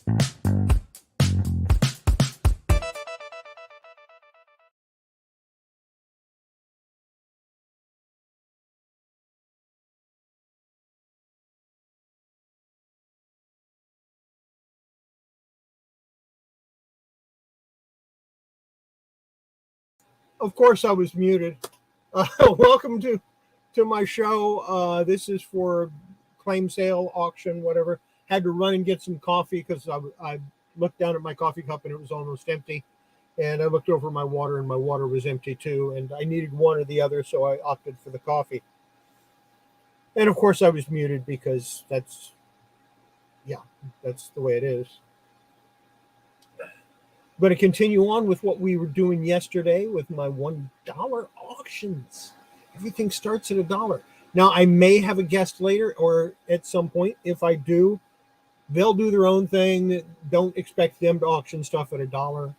Of course, I was muted. Welcome to my show. This is for claim sale, auction, whatever. Had to run and get some coffee because I looked down at my coffee cup and it was almost empty. And I looked over my water and my water was empty too. And I needed one or the other, so I opted for the coffee. And of course, I was muted because that's the way it is. I'm going to continue on with what we were doing yesterday with my $1 auctions. Everything starts at $1. Now, I may have a guest later or at some point. If I do, they'll do their own thing. Don't expect them to auction stuff at $1.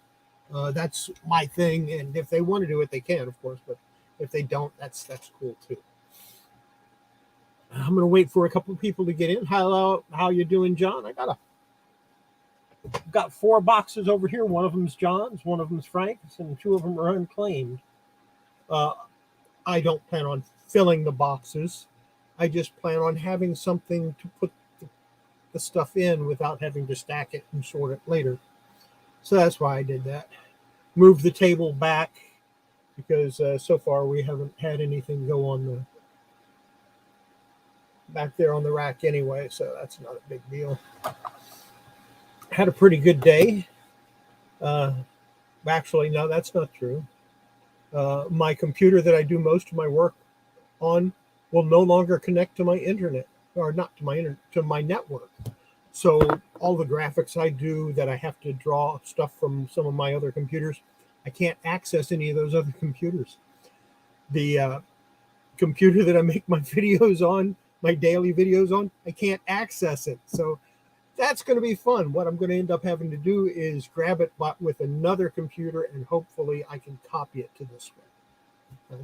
That's my thing. And if they want to do it, they can, of course. But if they don't, that's cool too. I'm going to wait for a couple of people to get in. How you doing, John? I've got 4 boxes over here. One of them's John's, one of them's Frank's, and 2 of them are unclaimed. I don't plan on filling the boxes. I just plan on having something to put the stuff in without having to stack it and sort it later. So that's why I did that. Moved the table back because so far we haven't had anything go on the back there on the rack anyway, so that's not a big deal. Had a pretty good day. Actually, no, that's not true. My computer that I do most of my work on will no longer connect to my internet, or not to my internet, to my network. So all the graphics I do that I have to draw stuff from some of my other computers, I can't access any of those other computers. The computer that I make my videos on, my daily videos on, I can't access it. So that's going to be fun. What I'm going to end up having to do is grab it with another computer, and hopefully I can copy it to this one.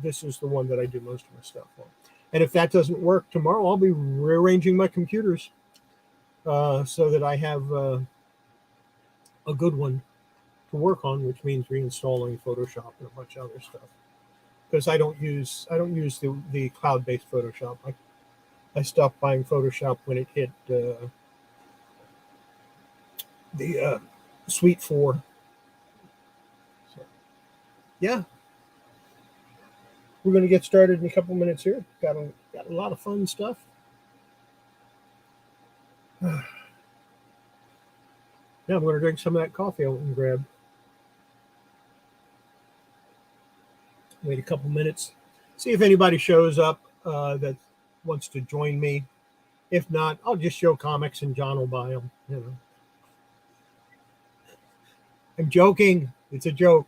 This is the one that I do most of my stuff on. And if that doesn't work tomorrow, I'll be rearranging my computers so that I have a good one to work on, which means reinstalling Photoshop and a bunch of other stuff. Because I don't use the cloud-based Photoshop. I stopped buying Photoshop when it hit the Suite 4. So, yeah. We're going to get started in a couple minutes here. Got a lot of fun stuff. Now I'm going to drink some of that coffee I went and grabbed. Wait a couple minutes. See if anybody shows up that wants to join me. If not, I'll just show comics and John will buy them. I'm joking. It's a joke.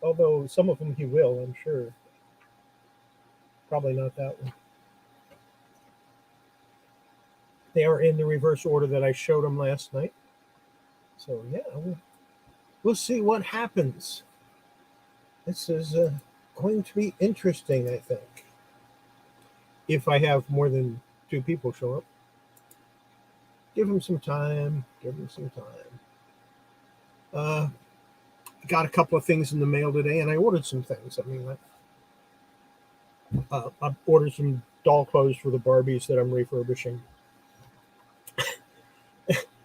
Although some of them he will, I'm sure. Probably not that one. They are in the reverse order that I showed them last night. So, yeah, we'll see what happens. This is going to be interesting, I think. If I have more than 2 people show up. Give them some time. Got a couple of things in the mail today, and I ordered some things. I mean, I ordered some doll clothes for the Barbies that I'm refurbishing.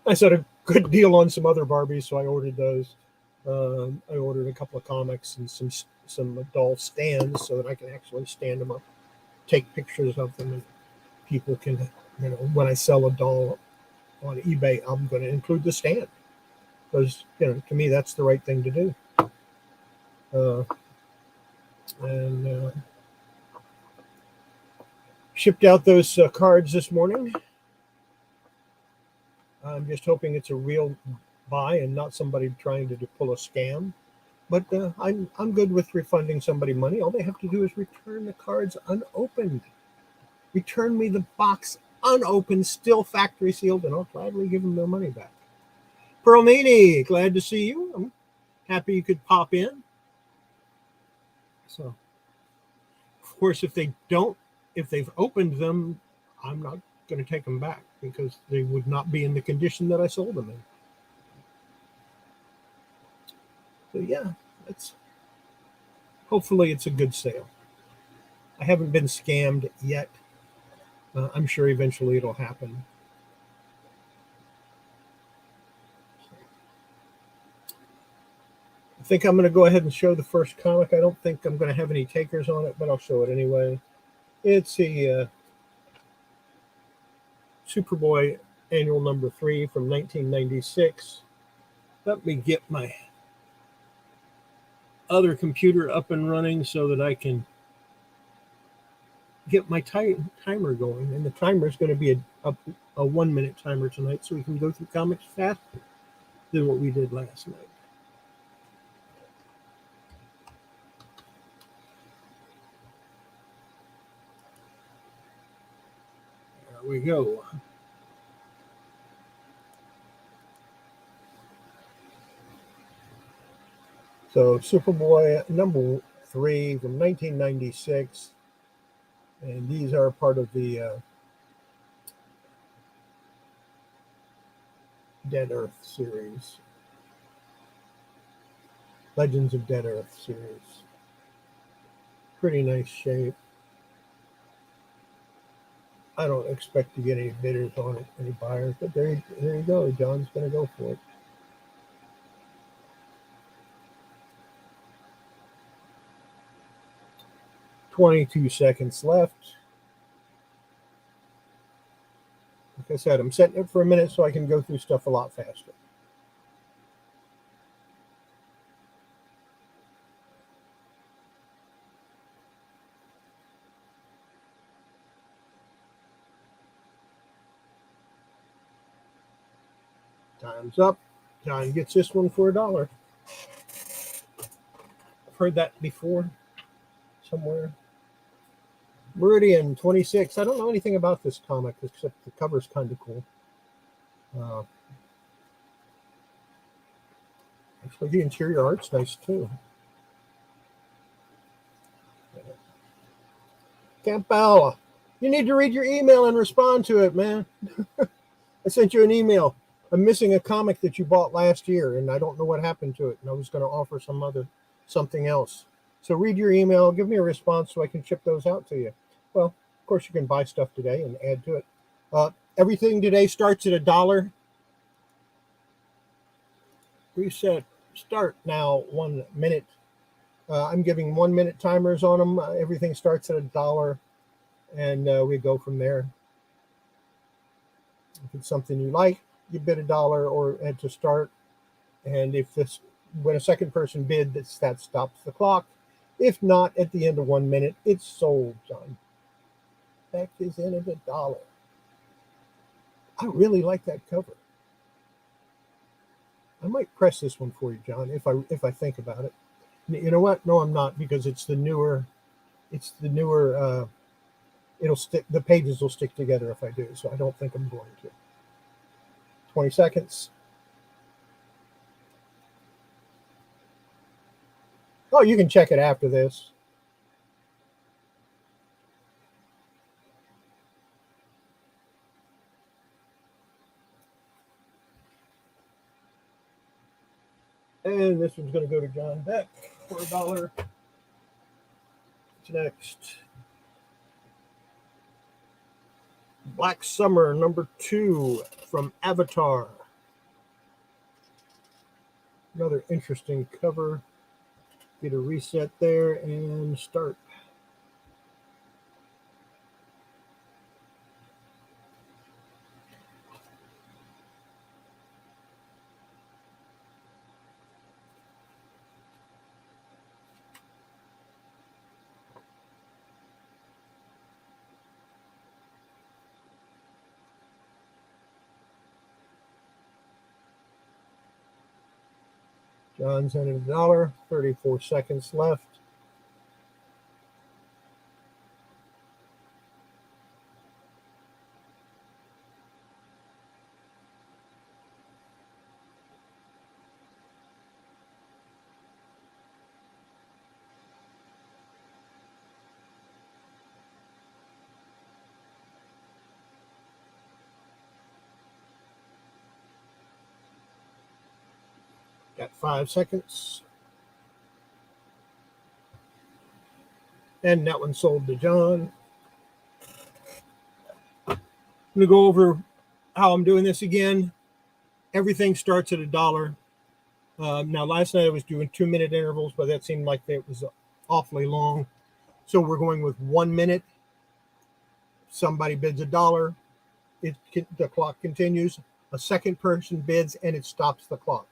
I set a good deal on some other Barbies, so I ordered those. I ordered a couple of comics and some doll stands so that I can actually stand them up, take pictures of them, and people can, when I sell a doll on eBay, I'm going to include the stand. Because, to me, that's the right thing to do. And shipped out those cards this morning. I'm just hoping it's a real buy and not somebody trying to pull a scam. But I'm good with refunding somebody money. All they have to do is return the cards unopened. Return me the box unopened, still factory sealed, and I'll gladly give them their money back. Pearlini, glad to see you. I'm happy you could pop in. So, of course, if they've opened them, I'm not going to take them back because they would not be in the condition that I sold them in. So yeah, it's hopefully it's a good sale. I haven't been scammed yet. I'm sure eventually it'll happen. I think I'm going to go ahead and show the first comic. I don't think I'm going to have any takers on it, but I'll show it anyway. It's a Superboy annual number 3 from 1996. Let me get my other computer up and running so that I can get my timer going. And the timer is going to be a 1 minute timer tonight so we can go through comics faster than what we did last night. There we go. So Superboy number 3 from 1996. And these are part of the Dead Earth series. Legends of Dead Earth series. Pretty nice shape. I don't expect to get any bidders on it, any buyers, but there you go. John's going to go for it. "22 seconds left." Like I said, I'm setting it for a minute so I can go through stuff a lot faster. Time's up. John gets this one for $1. I've heard that before somewhere. Meridian 26. I don't know anything about this comic except the cover's kind of cool. Actually, the interior art's nice too. Campbell, you need to read your email and respond to it, man. I sent you an email. I'm missing a comic that you bought last year, and I don't know what happened to it. And I was going to offer something else. So read your email, give me a response so I can ship those out to you. Well, of course, you can buy stuff today and add to it. Everything today starts at $1. Reset start now, 1 minute. I'm giving 1 minute timers on them. Everything starts at $1, and we go from there. If it's something you like, you bid $1 or at to start. And when a second person bid, that stops the clock. If not, at the end of 1 minute, it's sold, John. Back is in at $1. I really like that cover. I might press this one for you, John, if I think about it. You know what? No, I'm not, because it's the newer. It'll stick. The pages will stick together if I do. So I don't think I'm going to. 20 seconds. Oh, you can check it after this. And this one's going to go to John Beck for $1. What's next? Black Summer number 2 from Avatar. Another interesting cover. Get a reset there and start. John's in at $1. 34 seconds left. Got 5 seconds. And that one sold to John. I'm going to go over how I'm doing this again. Everything starts at $1. Now, last night I was doing 2-minute intervals, but that seemed like it was awfully long. So we're going with 1 minute. Somebody bids $1. The clock continues. A second person bids, and it stops the clock.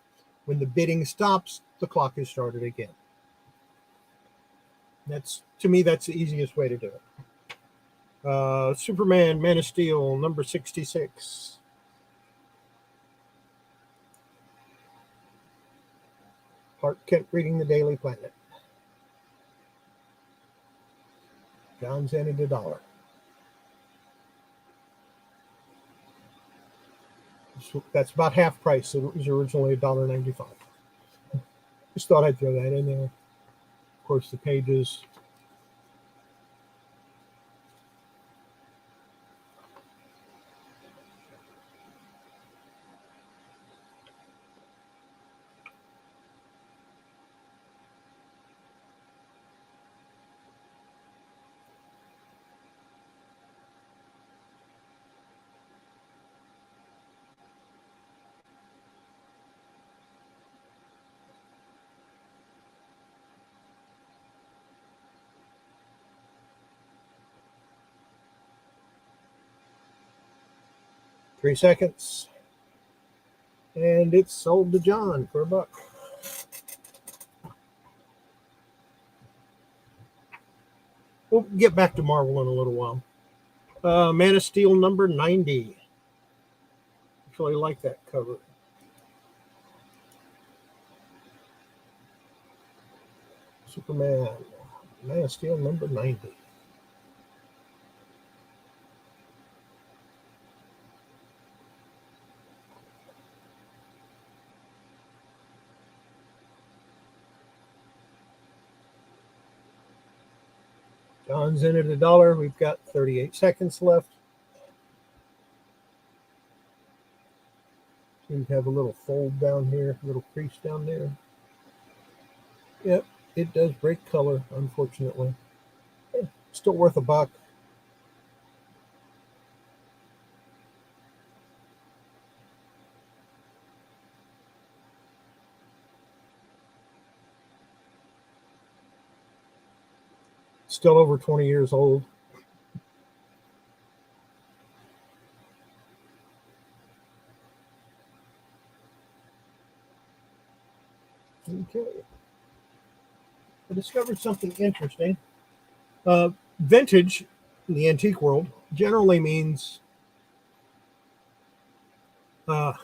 When the bidding stops, the clock is started again. To me, that's the easiest way to do it. Superman, Man of Steel, number 66. Clark Kent reading the Daily Planet. John's in at $1. So that's about half price. It was originally $1.95. Just thought I'd throw that in there. Of course, the pages. Three seconds. And it's sold to John for $1. We'll get back to Marvel in a little while. Man of Steel number 90. Actually like that cover. Superman, Man of Steel number 90. John's in at $1. We've got 38 seconds left. Seem to have a little fold down here, a little crease down there. Yep, it does break color, unfortunately. Still worth $1. Still over 20 years old. Okay. I discovered something interesting. Vintage in the antique world generally means no,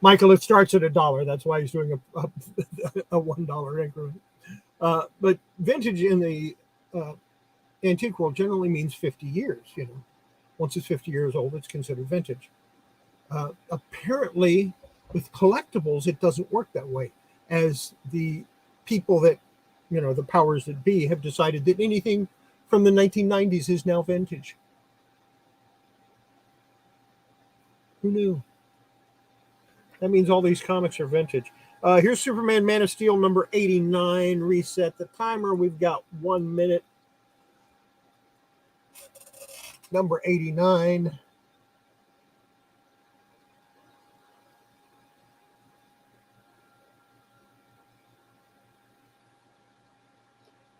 Michael, it starts at $1. That's why he's doing a $1 increment. But vintage in the antique world generally means 50 years. Once it's 50 years old, it's considered vintage. Apparently, with collectibles, it doesn't work that way, as the people that, the powers that be, have decided that anything from the 1990s is now vintage. Who knew? That means all these comics are vintage. Here's Superman, Man of Steel, number 89. Reset the timer. We've got 1 minute. Number 89.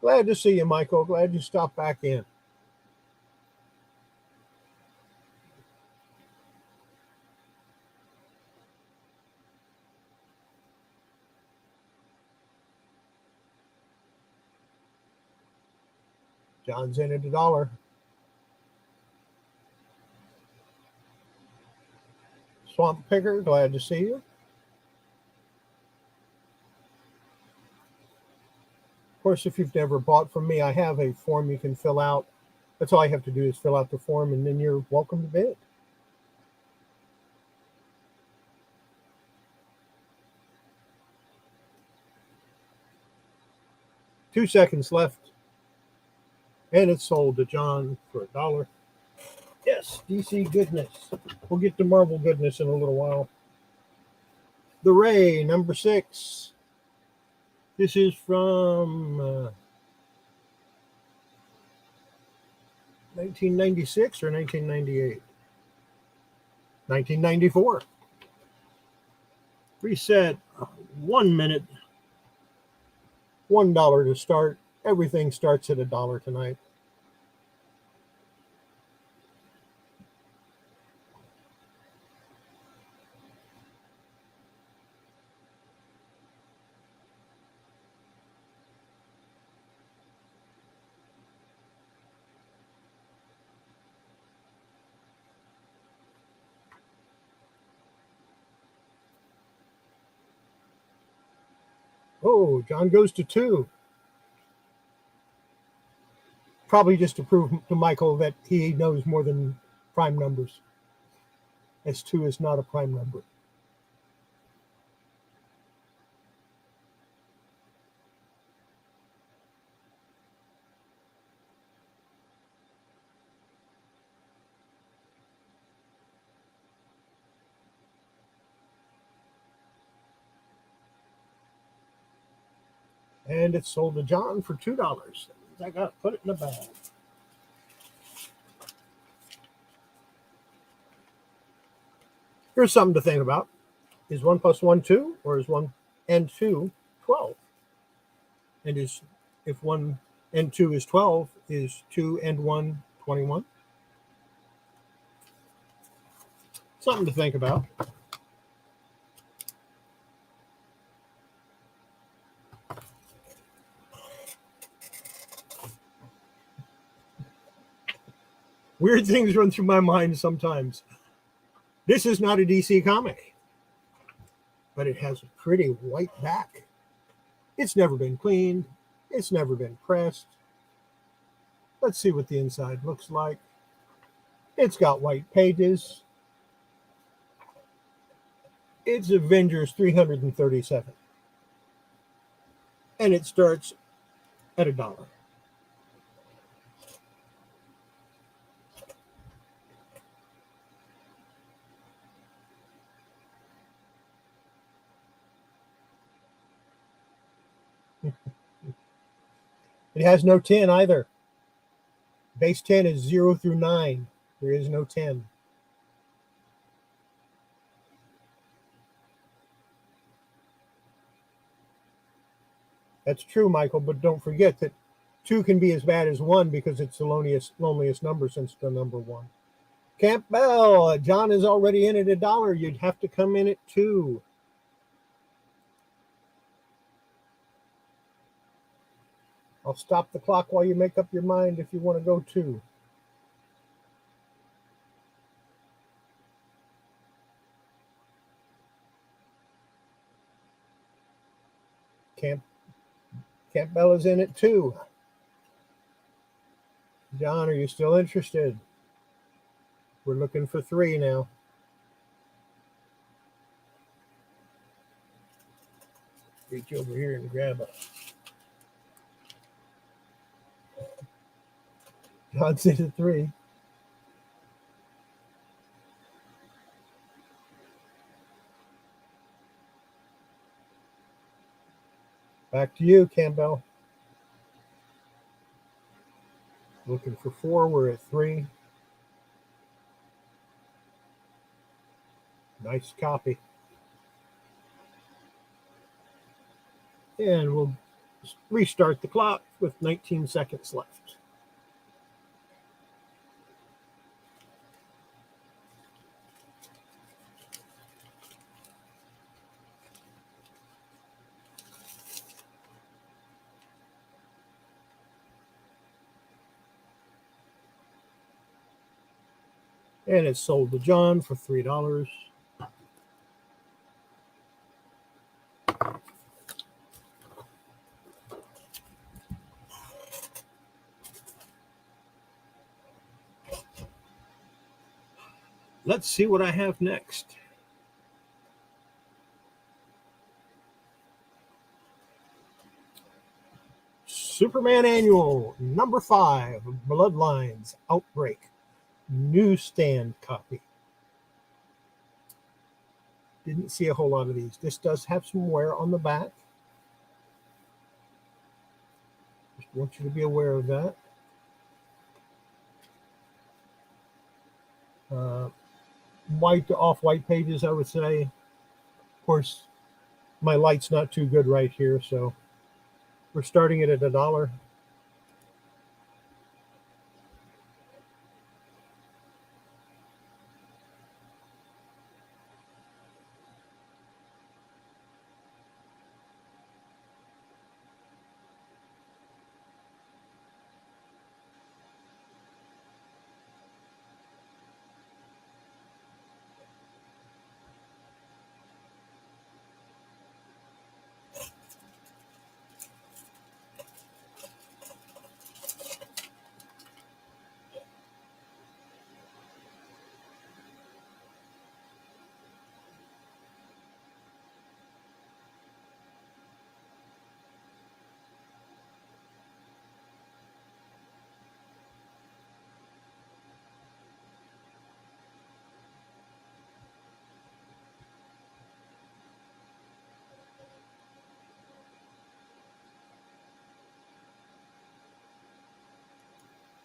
Glad to see you, Michael. Glad you stopped back in. John's in at $1. Swamp Picker, glad to see you. Of course, if you've never bought from me, I have a form you can fill out. That's all you have to do is fill out the form, and then you're welcome to bid. Two seconds left. And it's sold to John for $1. Yes, DC goodness. We'll get to Marvel goodness in a little while. The Ray, number 6. This is from 1996 or 1998? 1994. Reset. 1 minute. $1 to start. Everything starts at $1 tonight. Oh, John goes to 2. Probably just to prove to Michael that he knows more than prime numbers, as 2 is not a prime number. And it's sold to John for $2. I got to put it in the bag. Here's something to think about. Is 1 plus 1 2, or is 1 and 2 12? And if 1 and 2 is 12, is 2 and 1 21? Something to think about. Weird things run through my mind sometimes. This is not a DC comic, but it has a pretty white back. It's never been cleaned. It's never been pressed. Let's see what the inside looks like. It's got white pages. It's Avengers 337. And it starts at $1. It has no 10 either. Base 10 is 0 through 9. There is no 10. That's true, Michael, but don't forget that 2 can be as bad as 1 because it's the loneliest number since the number 1. Campbell, John is already in at $1. You'd have to come in at 2. I'll stop the clock while you make up your mind if you want to go 2. Campbell is in at 2. John, are you still interested? We're looking for 3 now. Reach over here and grab a. John's in at 3. Back to you, Campbell. Looking for 4. We're at 3. Nice copy. And we'll restart the clock with 19 seconds left. And it's sold to John for $3. Let's see what I have next. Superman Annual, number 5, Bloodlines, Outbreak, newsstand copy. Didn't see a whole lot of these. This does have some wear on the back. Just want you to be aware of that. White to off-white pages, I would say. Of course, my light's not too good right here, so we're starting it at $1.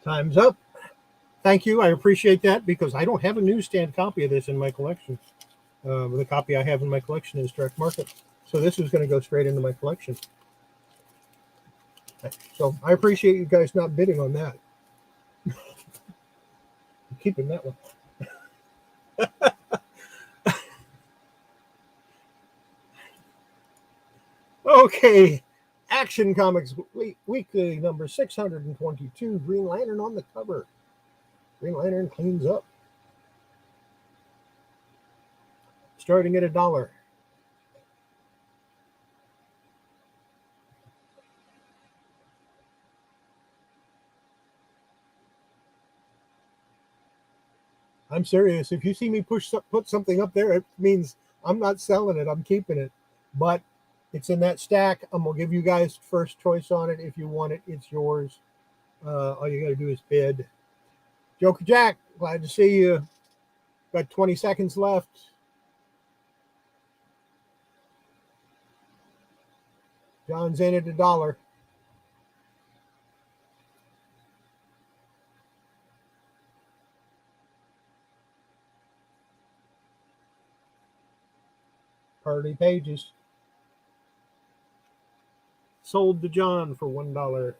Time's up. Thank you. I appreciate that because I don't have a newsstand copy of this in my collection. The copy I have in my collection is direct market. So this is going to go straight into my collection. So I appreciate you guys not bidding on that. I'm keeping that one. Okay. Action Comics Weekly number 622. Green Lantern on the cover. Green Lantern cleans up. Starting at $1. I'm serious. If you see me put something up there, it means I'm not selling it. I'm keeping it. But it's in that stack. I'm going to give you guys first choice on it. If you want it, it's yours. All you got to do is bid. Joker Jack, glad to see you. Got 20 seconds left. John's in at $1. Party pages. Sold to John for $1.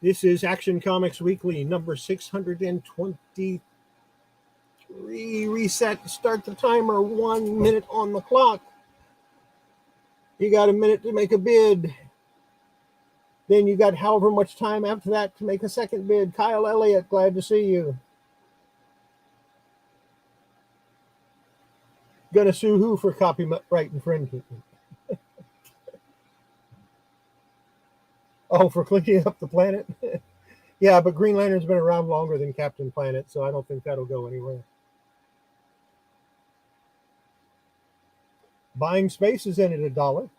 This is Action Comics Weekly number 623. Reset. Start the timer. 1 minute on the clock. You got a minute to make a bid. Then you got however much time after that to make a second bid. Kyle Elliott, glad to see you. Gonna sue who for copyright infringement? Oh, for cleaning up the planet? Yeah, but Green Lantern's been around longer than Captain Planet, so I don't think that'll go anywhere. Buying Space is in at $1.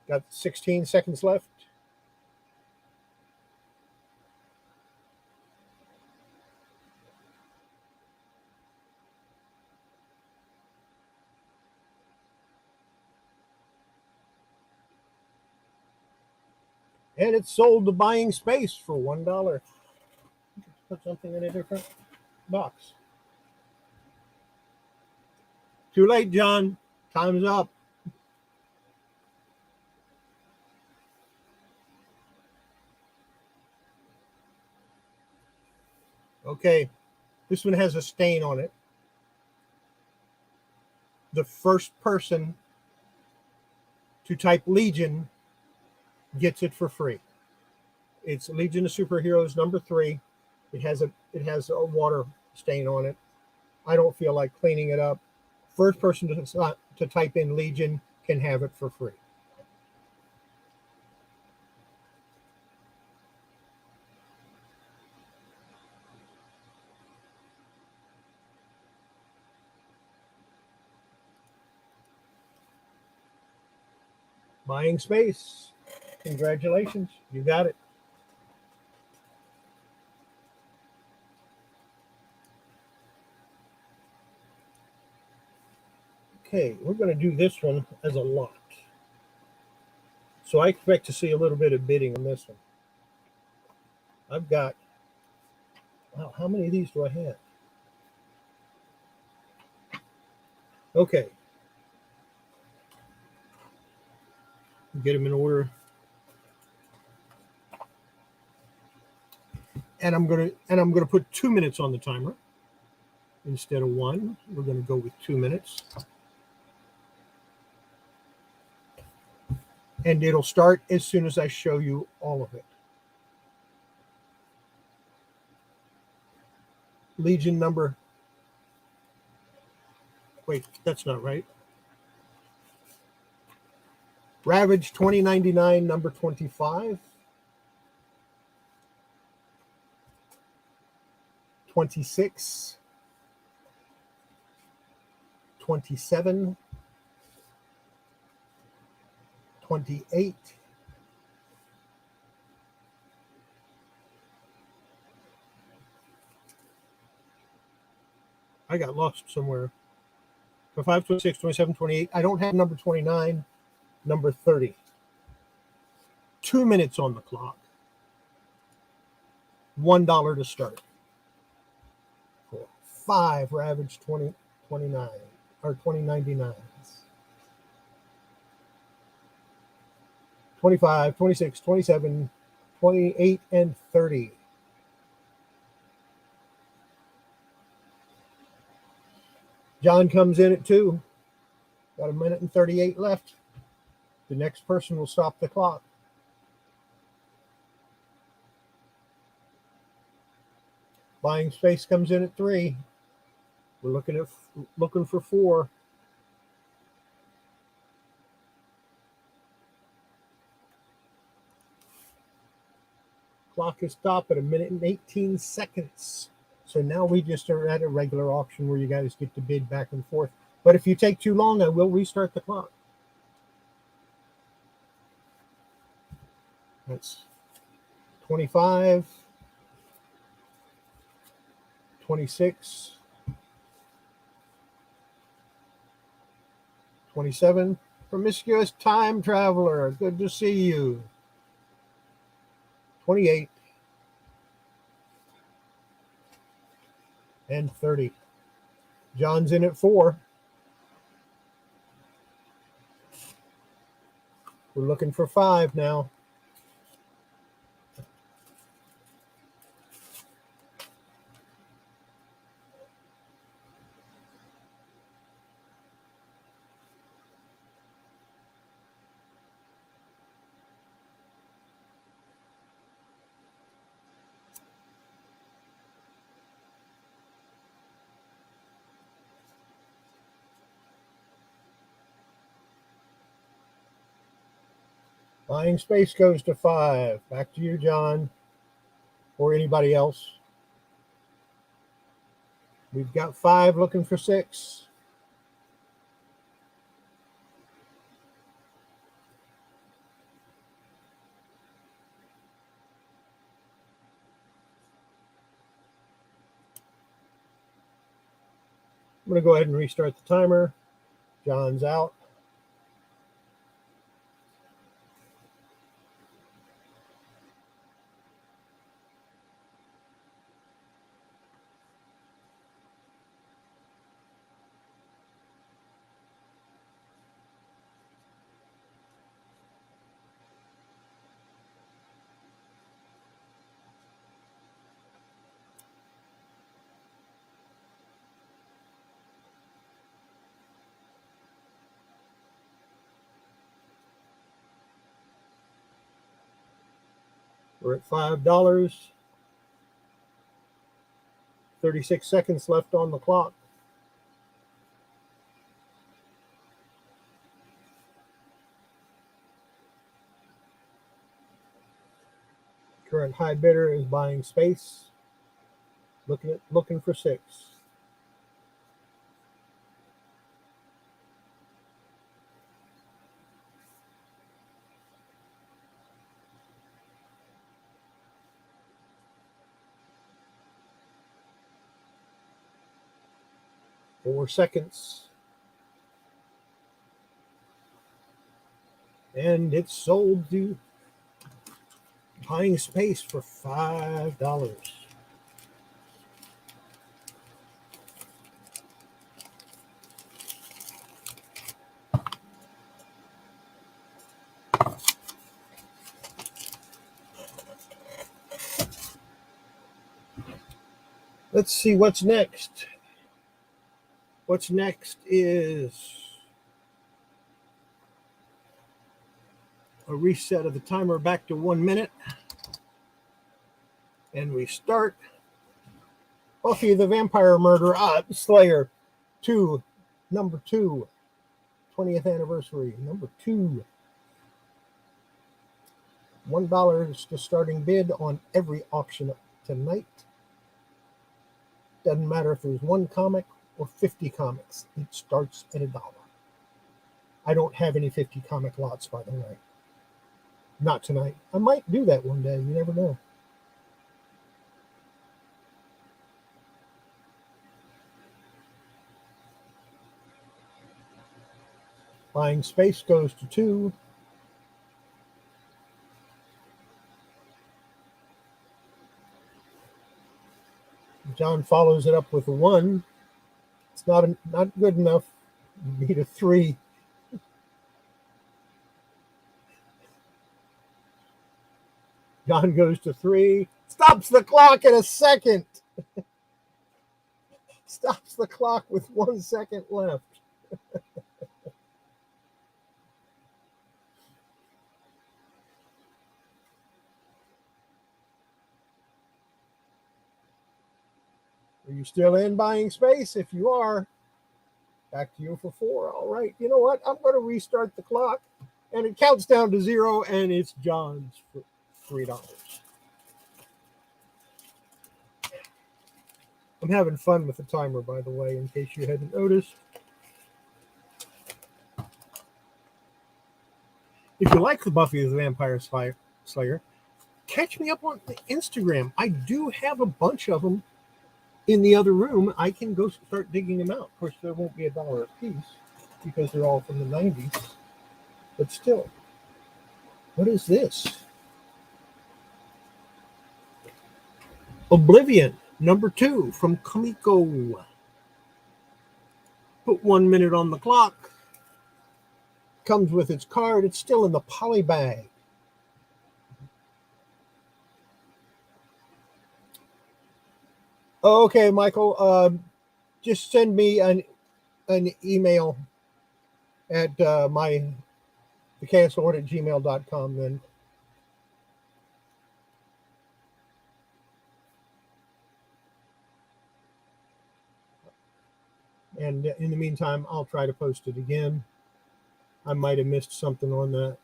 Got 16 seconds left. And it's sold to Buying Space for $1. Put something in a different box. Too late, John. Time's up. Okay, this one has a stain on it. The first person to type Legion gets it for free. It's Legion of Superheroes number 3. It has a water stain on it. I don't feel like cleaning it up. First person to type in Legion can have it for free. Buying Space. Congratulations. You got it. Okay, we're going to do this one as a lot. So I expect to see a little bit of bidding on this one. I've got, wow, how many of these do I have? Okay. Get them in order. And I'm gonna put 2 minutes on the timer instead of 1. We're gonna go with 2 minutes. And it'll start as soon as I show you all of it. Legion number. Wait, that's not right. Ravage 2099, number 25. 26. 27. 28. 'I got lost somewhere. 25, 26, 27, 28. I don't have number 29, number 30. 2 minutes on the clock. $1 to start. 5 Ravage 2029 or 2099s. 25, 26, 27, 28, and 30. John comes in at 2. Got a minute and 38 left. The next person will stop the clock. Buying space comes in at 3. We're looking for 4. Clock is stopped at 1 minute and 18 seconds. So now we just are at a regular auction where you guys get to bid back and forth. But if you take too long, I will restart the clock. That's 25, 26, 27. Promiscuous time traveler, good to see you. 28 and 30. John's in at 4. We're looking for 5 now. Buying space goes to 5. Back to you, John, or anybody else. We've got 5 looking for 6. I'm going to go ahead and restart the timer. John's out. We're at $5. 36 seconds left on the clock. Current high bidder is buying space. Looking for 6. Four seconds. And it's sold to Buying Space for $5. Let's see what's next. What's next is a reset of the timer back to 1 minute. And we start Buffy the Vampire Slayer 2, number 2, 20th anniversary, number 2. $1 is the starting bid on every auction tonight. Doesn't matter if there's one comic or 50 comics. It starts at $1. I don't have any 50 comic lots, by the way. Not tonight. I might do that one day. You never know. Buying Space goes to 2. John follows it up with a 1. It's not good enough. You need a 3. John goes to 3. Stops the clock in a second. Stops the clock with 1 second left. Are you still in Buying Space? If you are, back to you for 4. All right. You know what? I'm going to restart the clock, and it counts down to 0, and it's John's for $3. I'm having fun with the timer, by the way, in case you hadn't noticed. If you like the Buffy the Vampire Slayer, catch me up on Instagram. I do have a bunch of them in the other room. I can go start digging them out. Of course, there won't be $1 a piece because they're all from the 90s. But still, what is this? Oblivion, number 2 from Kamiko. Put 1 minute on the clock. Comes with its card. It's still in the poly bag. Okay, Michael, just send me an email at thechaoslord@gmail.com then. And in the meantime, I'll try to post it again. I might have missed something on that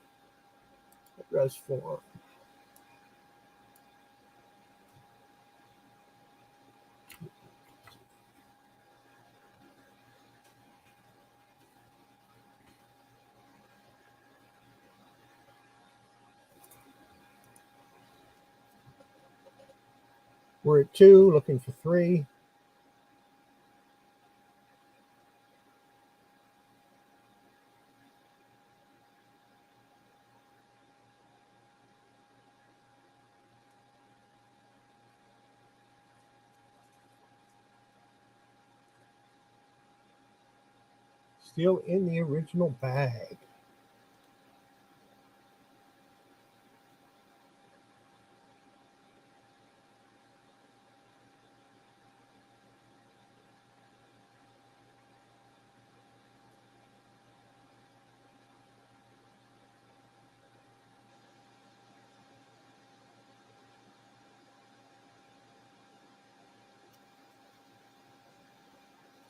address form. We're at 2, looking for 3. Still in the original bag.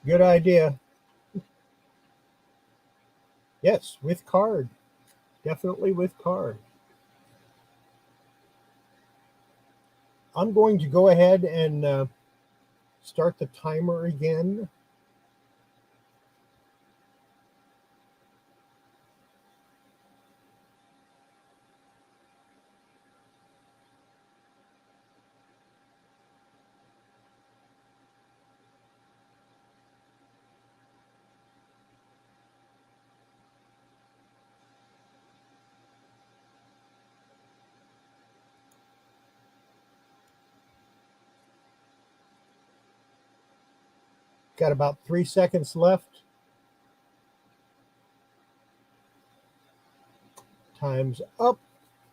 Good idea. Yes, with card. Definitely with card. I'm going to go ahead and start the timer again. Got about 3 seconds left. Time's up.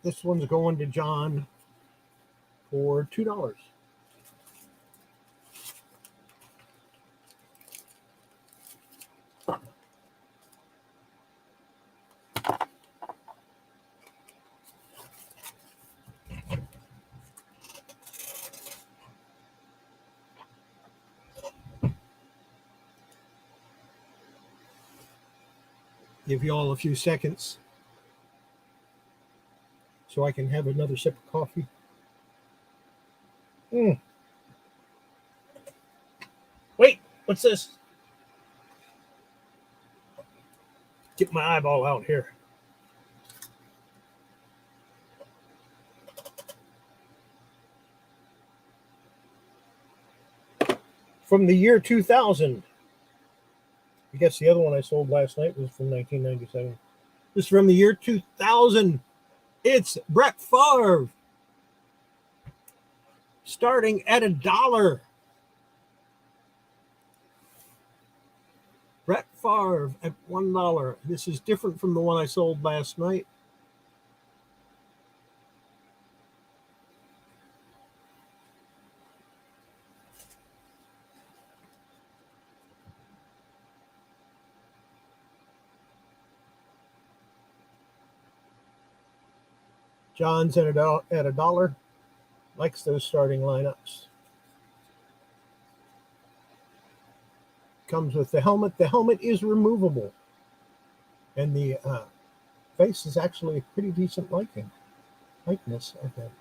This one's going to John for $2. Give you all a few seconds so I can have another sip of coffee. Wait, what's this? Get my eyeball out here. From the year 2000. I guess the other one I sold last night was from 1997. This is from the year 2000. It's Brett Favre. Starting at $1. Brett Favre at $1. This is different from the one I sold last night. John's at $1. Likes those starting lineups. Comes with the helmet. The helmet is removable. And the face is actually a pretty decent likeness, I think.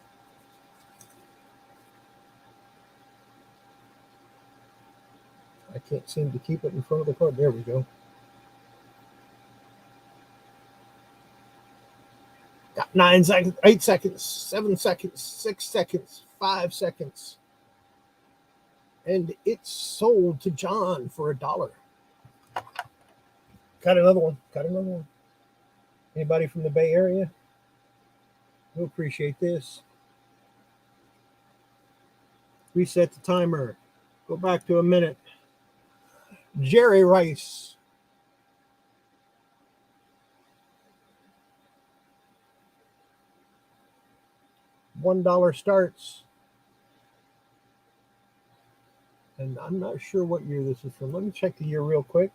I can't seem to keep it in front of the card. There we go. Got 9 seconds, 8 seconds, 7 seconds, 6 seconds, 5 seconds. And it's sold to John for $1. Got another one. Anybody from the Bay Area? We'll appreciate this. Reset the timer. Go back to a minute. Jerry Rice. $1 starts. And I'm not sure what year this is from. Let me check the year real quick.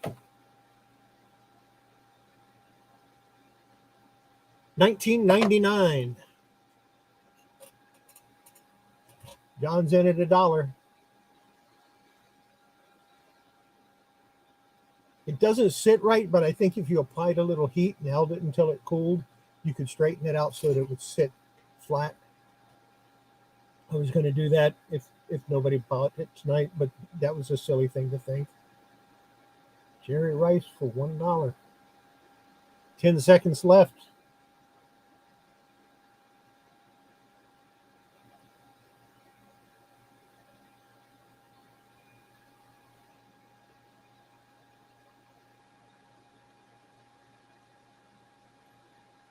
1999. John's in at $1. It doesn't sit right, but I think if you applied a little heat and held it until it cooled, you could straighten it out so that it would sit flat. I was going to do that if nobody bought it tonight, but that was a silly thing to think. Jerry Rice for $1. 10 seconds left.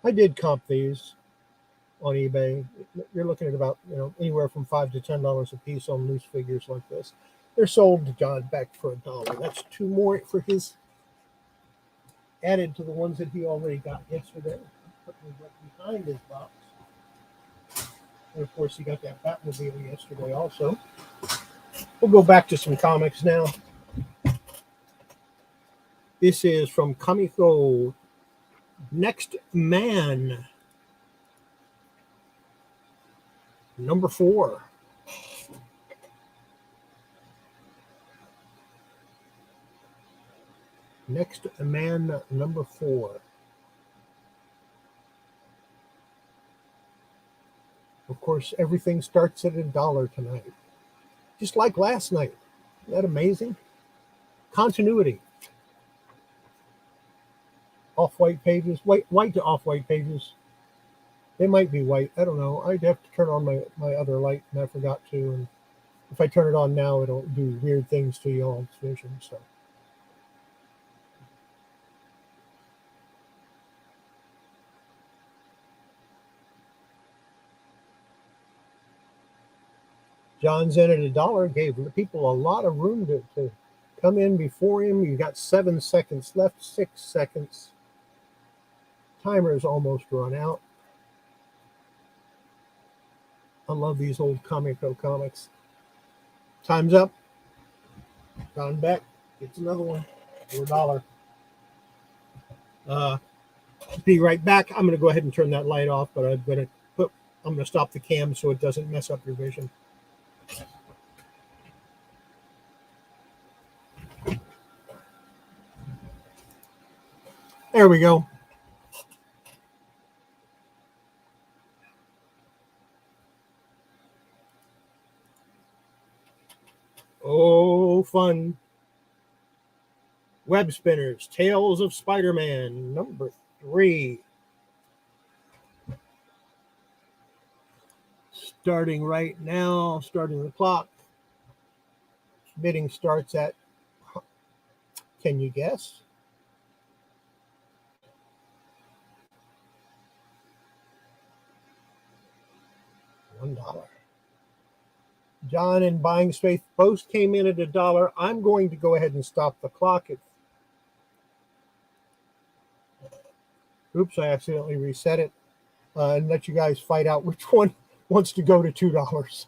I did comp these on eBay. You're looking at about, anywhere from $5 to $10 a piece on loose figures like this. They're sold to John Beck for $1. That's 2 more for his, added to the ones that he already got yesterday. Put me behind his box. And of course, he got that Batmobile yesterday also. We'll go back to some comics now. This is from Comico. Next Man. Number 4. Next Man number 4. Of course, everything starts at $1 tonight. Just like last night. Isn't that amazing? Continuity. Off-white pages. White to off-white pages. They might be white. I don't know. I'd have to turn on my other light, and I forgot to. And if I turn it on now, it'll do weird things to y'all's vision. So. John's in at $1. Gave the people a lot of room to Come in before him. You got 7 seconds left, 6 seconds. Timer's almost run out. I love these old Comico comics. Time's up. John Beck gets another one for $1. Be right back. I'm going to go ahead and turn that light off, but I'm going to stop the cam so it doesn't mess up your vision. There we go. Oh, fun. Web Spinners, Tales of Spider-Man, number 3. Starting right now, starting the clock. Bidding starts at, can you guess? $1. John and Buying Space both came in at $1. I'm going to go ahead and stop the clock at. Oops, I accidentally reset it. And let you guys fight out which one wants to go to $2.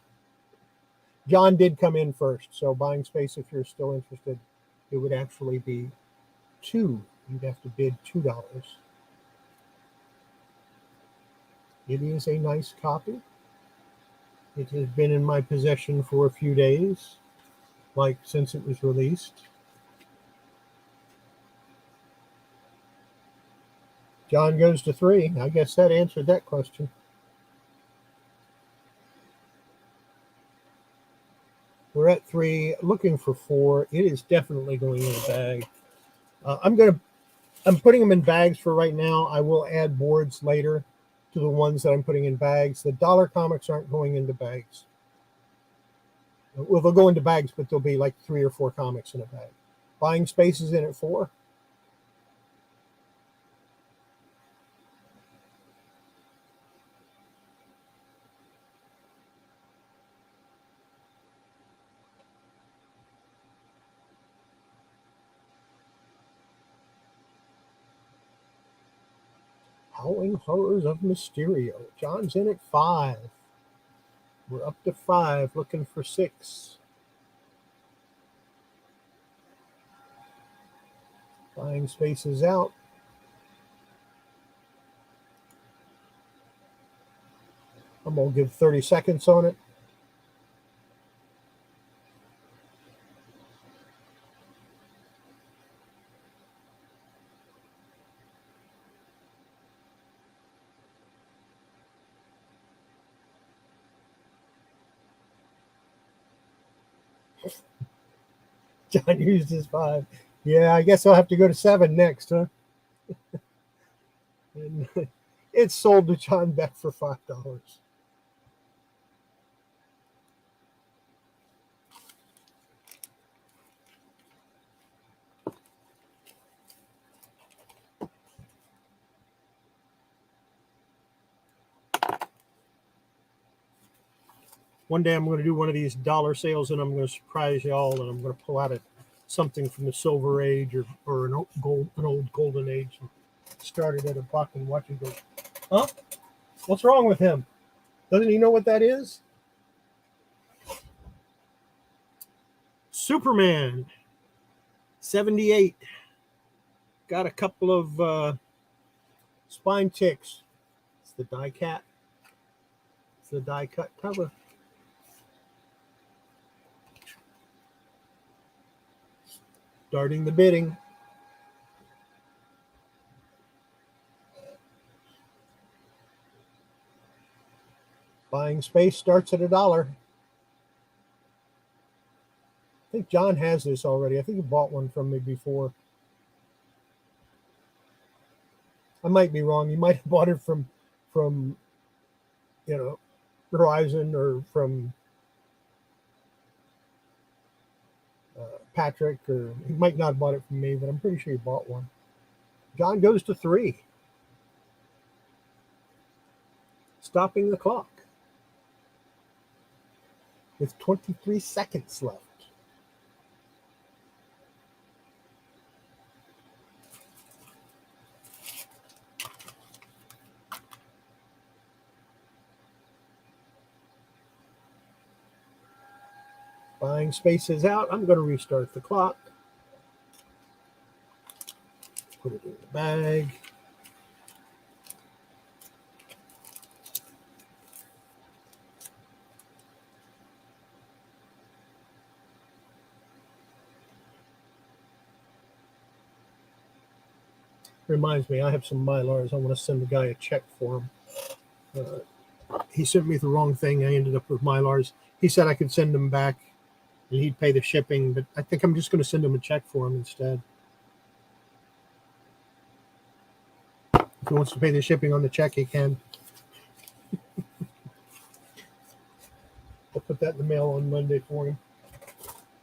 John did come in first, so Buying Space, if you're still interested, it would actually be 2. You'd have to bid $2. It is a nice copy. It has been in my possession for a few days, like since it was released. John goes to 3. I guess that answered that question. We're at 3, looking for 4. It is definitely going in a bag. I'm putting them in bags for right now. I will add boards later to the ones that I'm putting in bags. The dollar comics aren't going into bags. Well, they'll go into bags, but there'll be like 3 or 4 comics in a bag. Buying Space is in at 4. Howling Horrors of Mysterio. John's in at 5. We're up to 5, looking for 6. Buying Space is out. I'm going to give 30 seconds on it. John used his 5. Yeah, I guess I'll have to go to 7 next, huh? And it's sold to John Beck for $5. One day I'm going to do one of these dollar sales, and I'm going to surprise y'all, and I'm going to pull out something from the Silver Age or an old Golden Age, and start it at $1 and watch it go. Huh? What's wrong with him? Doesn't he know what that is? Superman 78. Got a couple of spine ticks. It's the die cat. It's the die cut cover. Starting the bidding. Buying Space starts at $1. I think John has this already. I think he bought one from me before. I might be wrong. He might have bought it from Verizon or from Patrick, or he might not have bought it from me, but I'm pretty sure he bought one. John goes to 3. Stopping the clock with 23 seconds left. Buying spaces out. I'm going to restart the clock. Put it in the bag. Reminds me, I have some Mylars. I want to send the guy a check for him. He sent me the wrong thing. I ended up with Mylars. He said I could send them back and he'd pay the shipping, but I think I'm just going to send him a check for him instead. If he wants to pay the shipping on the check, he can. I'll put that in the mail on Monday for him.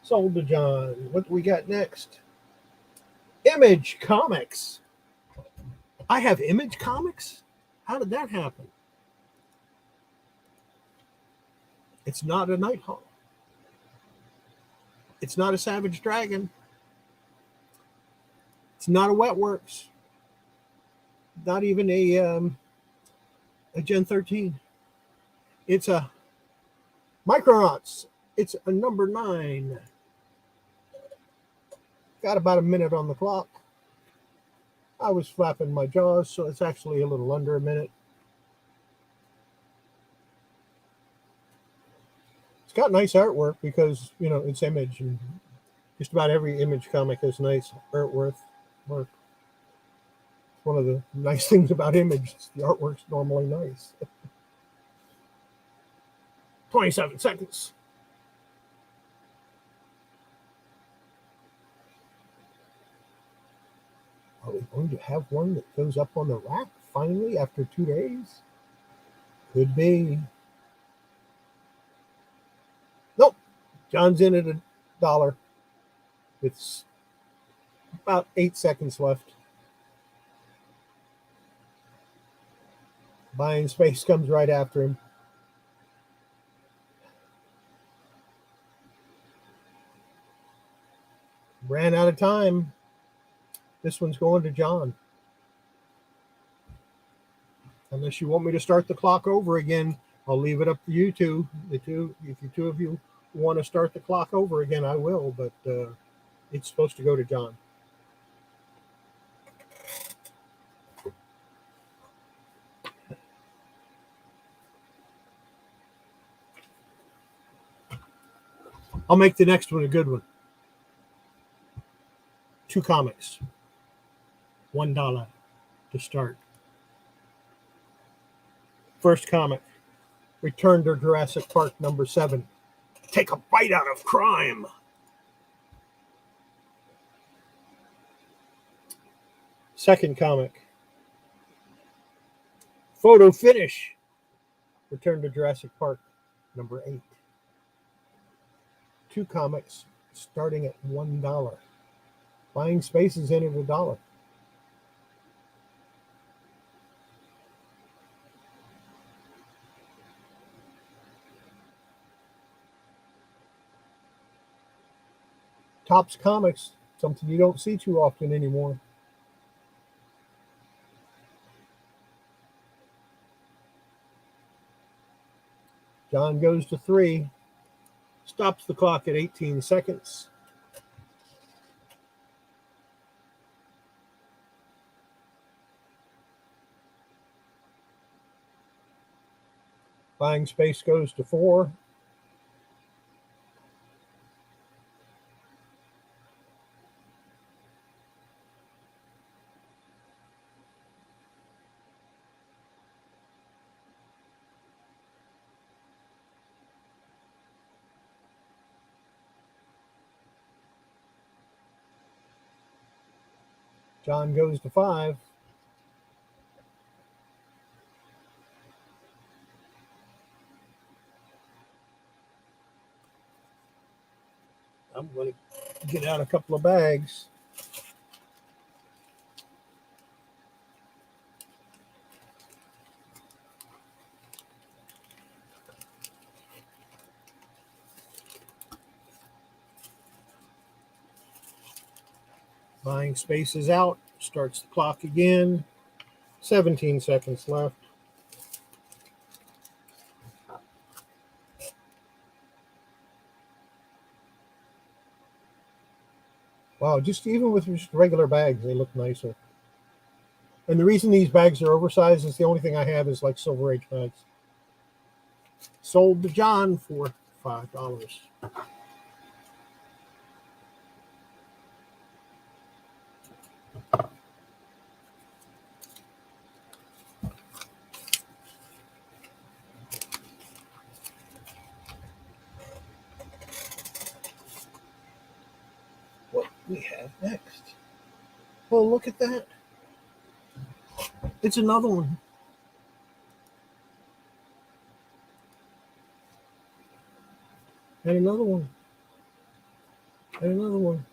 Sold to John. What do we got next? Image Comics. I have Image Comics? How did that happen? It's not a Nighthawk. It's not a Savage Dragon. It's not a Wetworks. Not even a Gen 13. It's a Micronauts. It's a number 9. Got about a minute on the clock. I was flapping my jaws, so it's actually a little under a minute. It's got nice artwork because, you know, it's Image, and just about every Image comic has nice artwork. It's one of the nice things about Image. The artwork's normally nice. 27 seconds. Are we going to have one that goes up on the rack finally after 2 days? Could be. Nope. John's in at $1. It's about 8 seconds left. Buying space comes right after him. Ran out of time. This one's going to John. Unless you want me to start the clock over again, I'll leave it up to you two. If the two of you want to start the clock over again, I will, but it's supposed to go to John. I'll make the next one a good one. 2 comics. $1 to start. First comic, Return to Jurassic Park number 7. Take a bite out of crime. Second comic, Photo Finish, Return to Jurassic Park number 8. 2 comics starting at $1. Buying spaces in at $1. Topps Comics, something you don't see too often anymore. John goes to 3. Stops the clock at 18 seconds. Buying space goes to 4. John goes to 5. I'm going to get out a couple of bags. Buying spaces out. Starts the clock again. 17 seconds left. Wow, just even with just regular bags, they look nicer. And the reason these bags are oversized is the only thing I have is like Silver Age bags. Sold to John for $5. What we have next? Well, look at that. It's another one. And another one. And another one.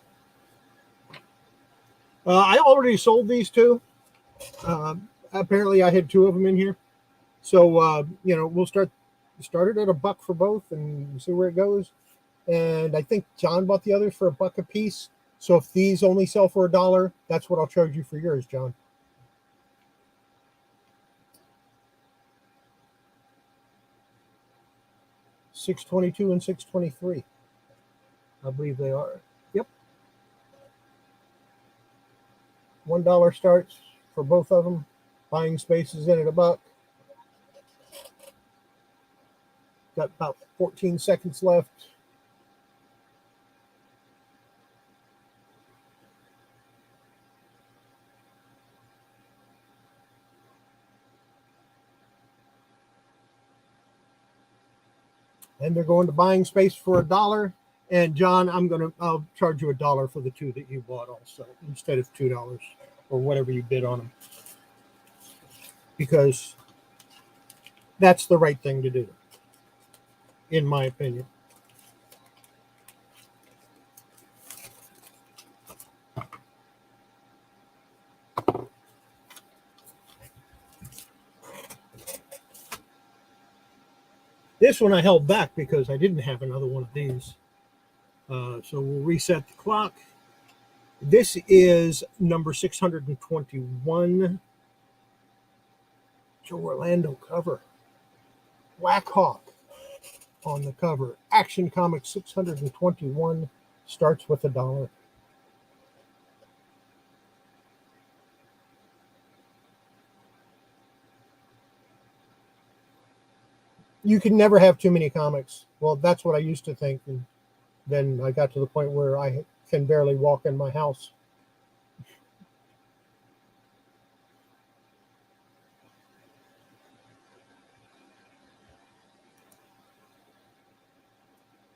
I already sold these two. Apparently, I had two of them in here. So, we'll start it at $1 for both and see where it goes. And I think John bought the others for $1 a piece. So if these only sell for $1, that's what I'll charge you for yours, John. $6.22 and $6.23. I believe they are. Yep. $1 starts for both of them. Buying space is in at $1. Got about 14 seconds left. And they're going to buying space for $1. And John, I'll charge you $1 for the two that you bought also, instead of $2 or whatever you bid on them. Because that's the right thing to do, in my opinion. This one I held back because I didn't have another one of these. So we'll reset the clock. This is number 621. Joe Orlando cover. Black Hawk on the cover. Action Comics 621 starts with $1. You can never have too many comics. Well, that's what I used to think. And then I got to the point where I can barely walk in my house.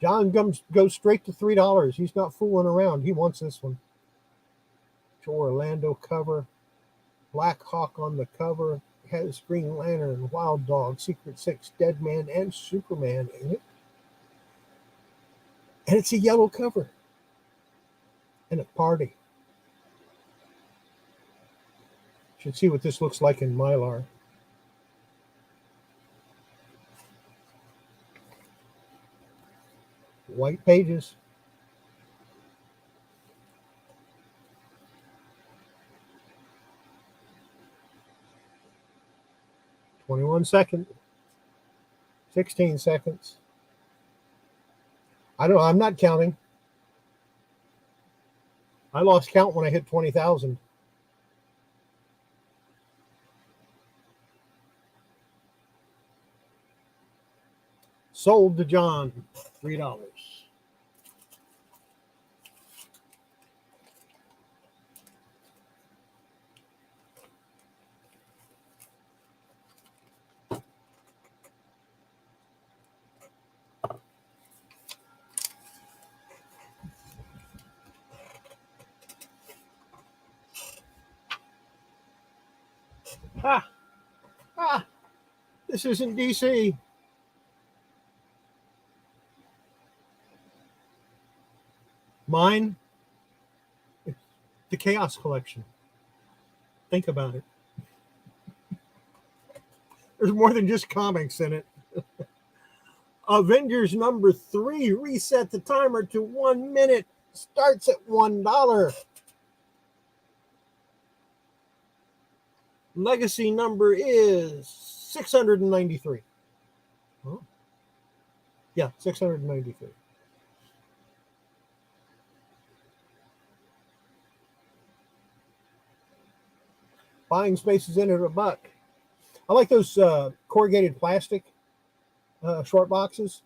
John goes straight to $3. He's not fooling around. He wants this one. Joe Orlando cover. Black Hawk on the cover. Has Green Lantern, Wild Dog, Secret Six, Dead Man, and Superman in it. And it's a yellow cover. And a party. Should see what this looks like in Mylar. White pages. $21 seconds. 16 seconds. I don't know. I'm not counting. I lost count when I hit 20,000. Sold to John, $3. This isn't DC. Mine, it's the Chaos Collection. Think about it. There's more than just comics in it. Avengers number 3. Reset the timer to 1 minute. Starts at $1. Legacy number is 693. Oh. Yeah, 693. Buying space is in at $1. I like those corrugated plastic short boxes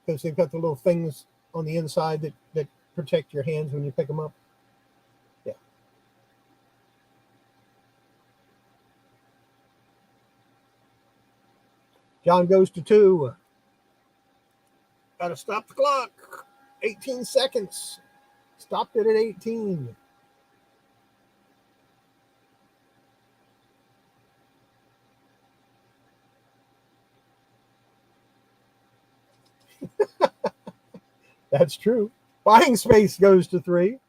because they've got the little things on the inside that protect your hands when you pick them up. Yeah. John goes to 2. Got to stop the clock. 18 seconds. Stopped it at 18. That's true. Buying space goes to 3.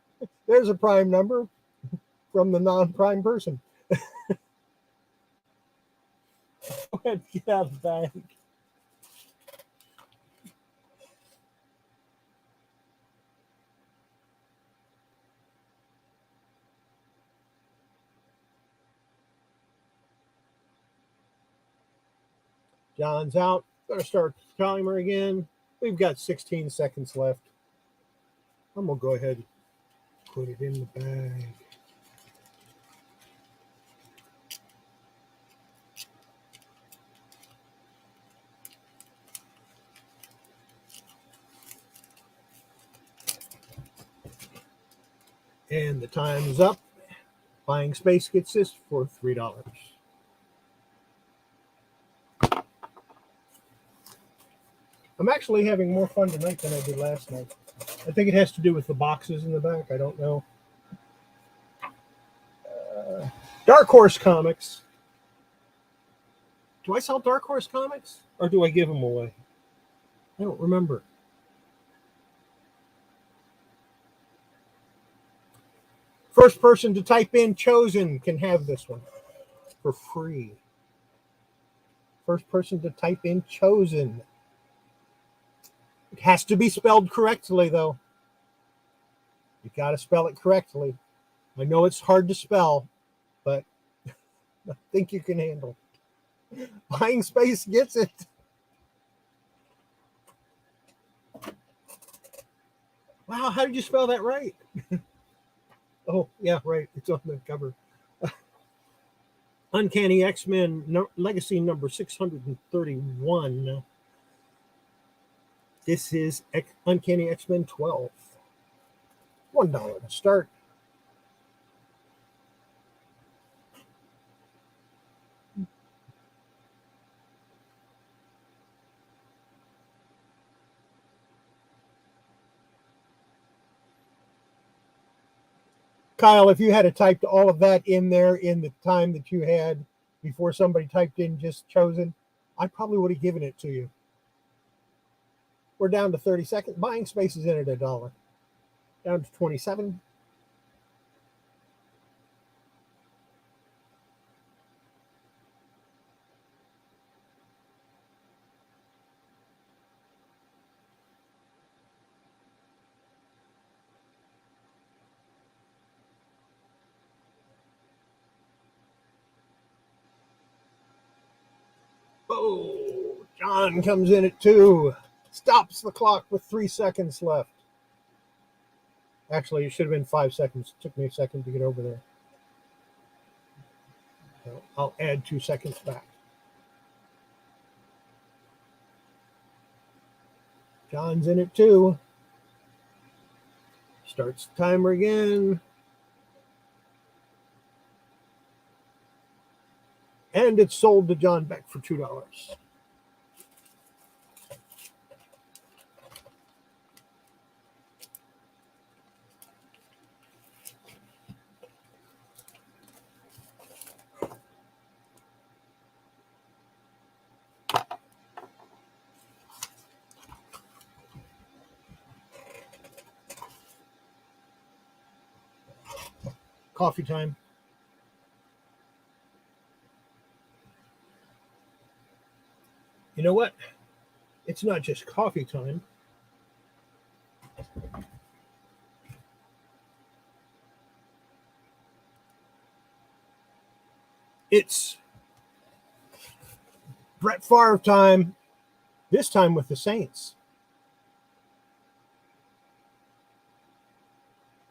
There's a prime number from the non-prime person. Go ahead, get out of the bag. John's out. Going to start the timer again. We've got 16 seconds left. I'm going to go ahead and put it in the bag. And the time is up. Buying space gets this for $3. I'm actually having more fun tonight than I did last night. I think it has to do with the boxes in the back. I don't know. Dark Horse Comics. Do I sell Dark Horse Comics? Or do I give them away? I don't remember. First person to type in chosen can have this one for free. First person to type in chosen. It has to be spelled correctly, though. You got to spell it correctly. I know it's hard to spell, but I think you can handle it. Buying space gets it. Wow, how did you spell that right? Oh, yeah, right. It's on the cover. Uncanny X-Men Legacy number 631. This is Uncanny X-Men 12. $1 to start. Kyle, if you had to type all of that in there in the time that you had before somebody typed in just chosen, I probably would have given it to you. We're down to 30 seconds. Buying space is in at $1. Down to 27. Oh, John comes in at 2. Stops the clock with 3 seconds left. Actually, it should have been 5 seconds. It took me a second to get over there. So I'll add 2 seconds back. John's in at 2. Starts the timer again. And it's sold to John Beck for $2. Coffee time. You know what? It's not just coffee time. It's Brett Favre time, this time with the Saints.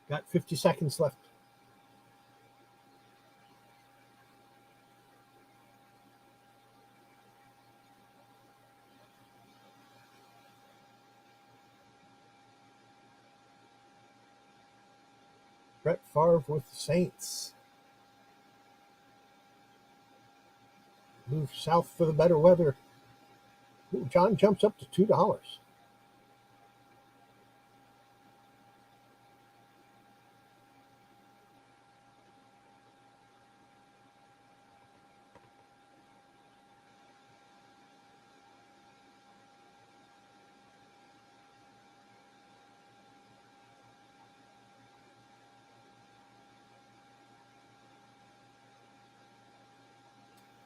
Got 50 seconds left. Brett Favre with the Saints. Move south for the better weather. Ooh, John jumps up to $2.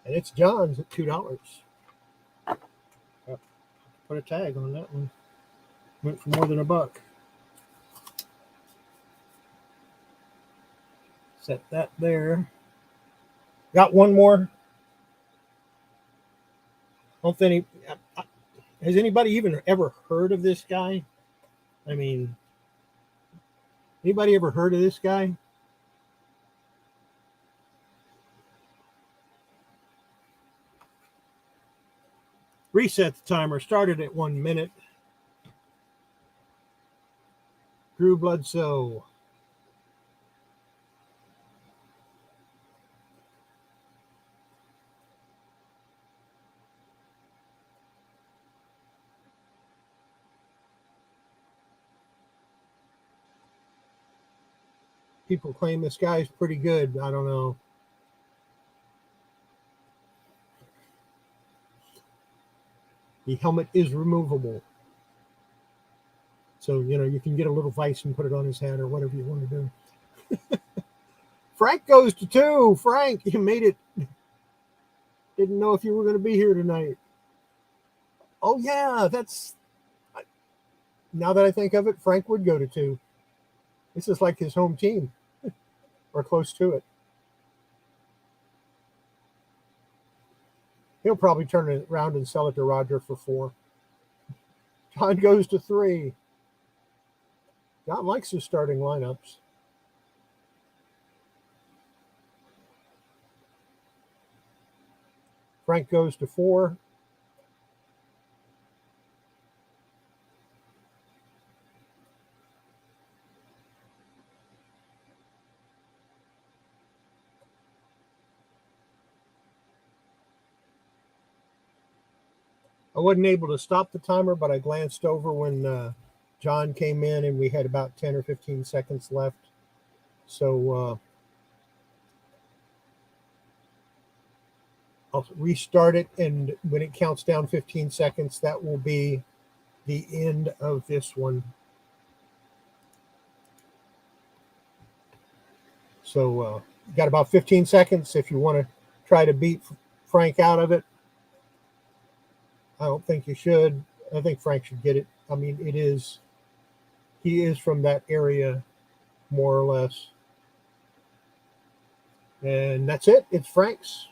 And it's John's at $2. Put a tag on that one. Went for more than $1. Set that there. Got one more. Don't think has anybody even ever heard of this guy? I mean, anybody ever heard of this guy? Reset the timer. Started at 1 minute. Drew Bledsoe. People claim this guy's pretty good. I don't know. The helmet is removable. So, you can get a little vice and put it on his head or whatever you want to do. Frank goes to 2. Frank, you made it. Didn't know if you were going to be here tonight. Oh, yeah, now that I think of it, Frank would go to 2. This is like his home team or close to it. He'll probably turn it around and sell it to Roger for 4. John goes to 3. John likes his starting lineups. Frank goes to 4. I wasn't able to stop the timer, but I glanced over when John came in and we had about 10 or 15 seconds left. So I'll restart it, and when it counts down 15 seconds, that will be the end of this one. So got about 15 seconds if you want to try to beat Frank out of it. I don't think you should. I think Frank should get it. I mean, he is from that area, more or less. And that's it. It's Frank's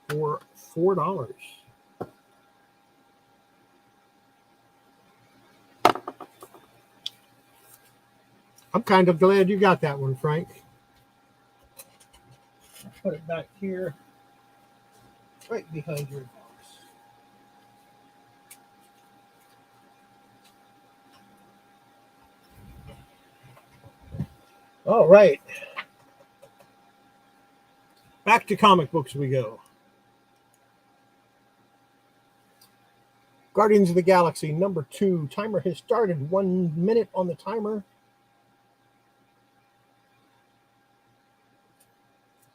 for $4. I'm kind of glad you got that one, Frank. Put it back here, right behind your box. All right. Back to comic books we go. Guardians of the Galaxy number 2. Timer has started. 1 minute on the timer.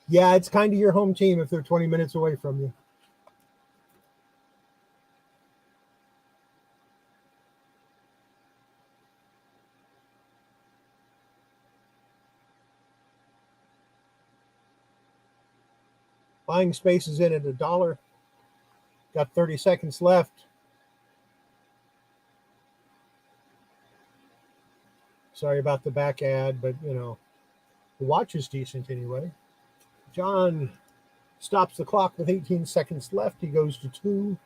Yeah, it's kind of your home team if they're 20 minutes away from you. Buying space is in at $1. Got 30 seconds left. Sorry about the back ad, but the watch is decent anyway. John stops the clock with 18 seconds left. He goes to 2.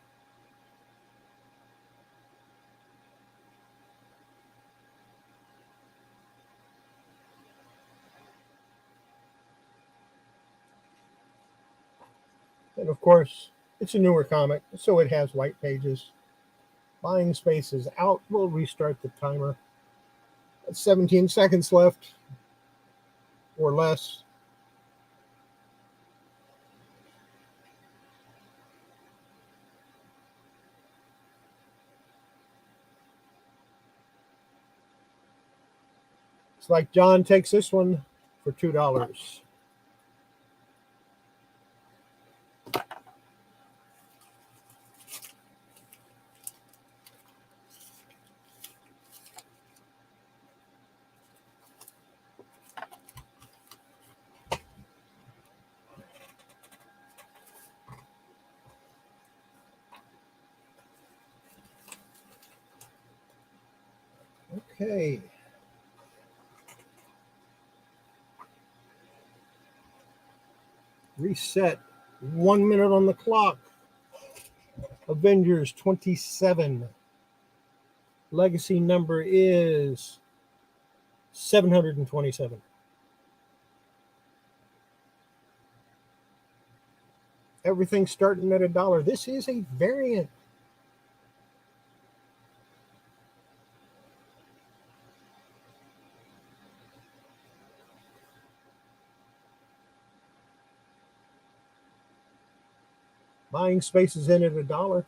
And of course, it's a newer comic, so it has white pages. Buying space is out. We'll restart the timer. 17 seconds left. or less. It's like John takes this one for $2. Okay. Reset. 1 minute on the clock. Avengers 27. Legacy number is 727. Everything's starting at $1. This is a variant. Buying space is in at $1.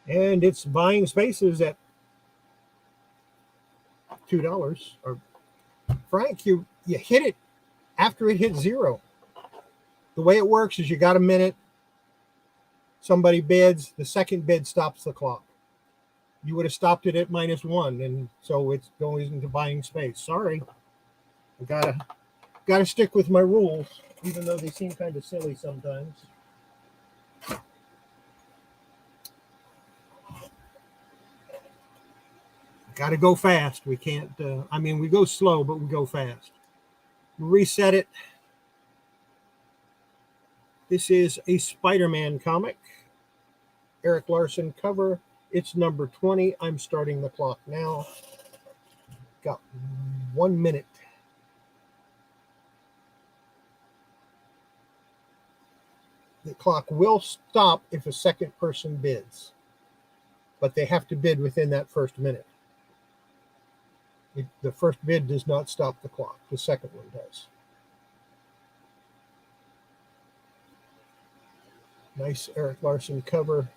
And it's buying spaces at $2. Or Frank, you hit it after it hit zero. The way it works is you got a minute, somebody bids, the second bid stops the clock. You would have stopped it at -1, and so it's going into buying space. Sorry, I gotta stick with my rules, even though they seem kind of silly sometimes. Got to go fast. We can't. We go slow, but we go fast. Reset it. This is a Spider-Man comic. Eric Larson cover. It's number 20. I'm starting the clock now. Got 1 minute. The clock will stop if a second person bids, but they have to bid within that first minute. The first bid does not stop the clock. The second one does. Nice Eric Larson cover.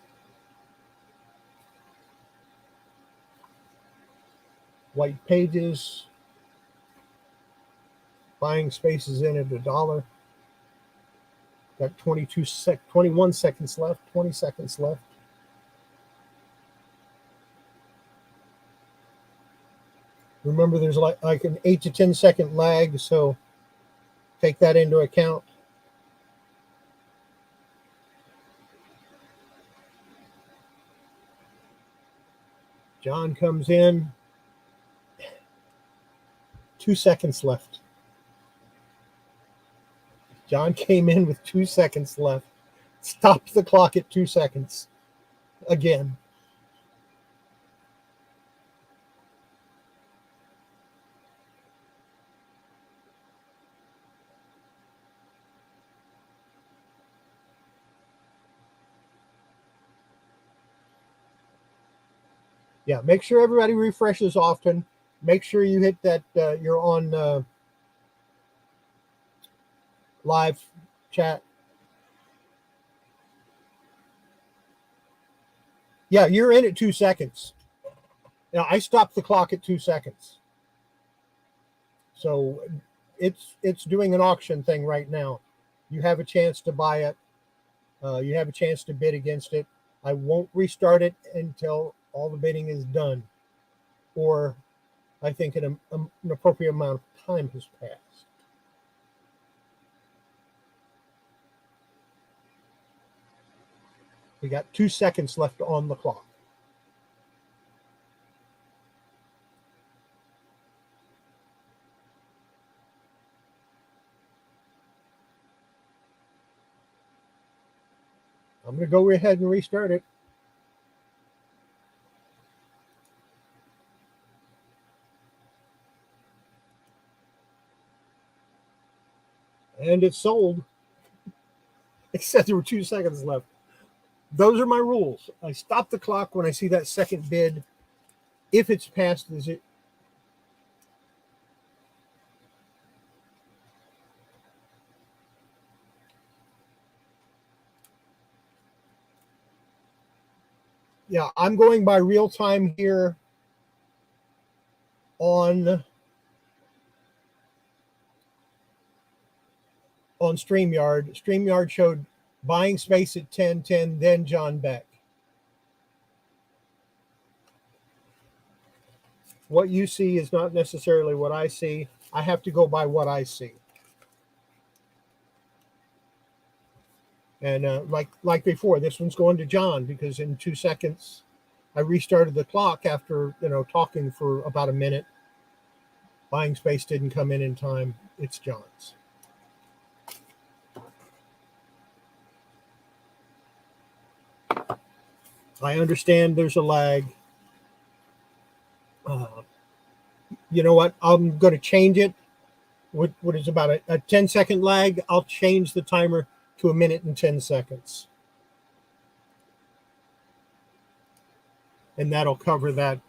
White pages. Buying spaces in at $1. Got 21 seconds left. 20 seconds left. Remember, there's like an 8 to 10 second lag, so take that into account. John comes in. 2 seconds left. John came in with 2 seconds left. Stopped the clock at 2 seconds. Again. Yeah, make sure everybody refreshes often. Make sure you hit that you're on live chat. Yeah, you're in at 2 seconds. Now, I stopped the clock at 2 seconds. So it's doing an auction thing right now. You have a chance to buy it. You have a chance to bid against it. I won't restart it until all the bidding is done, or I think an appropriate amount of time has passed. We got 2 seconds left on the clock. I'm going to go ahead and restart it. And it's sold. It said there were 2 seconds left. Those are my rules. I stop the clock when I see that second bid. If it's passed, is it? Yeah, I'm going by real time here on StreamYard. StreamYard showed buying space at 10:10, then John Beck. What you see is not necessarily what I see. I have to go by what I see. And like before, this one's going to John because in 2 seconds, I restarted the clock after talking for about a minute. Buying space didn't come in time. It's John's. I understand there's a lag. You know what? I'm going to change it. What is about a 10-second lag? I'll change the timer to 1 minute and 10 seconds. And that'll cover that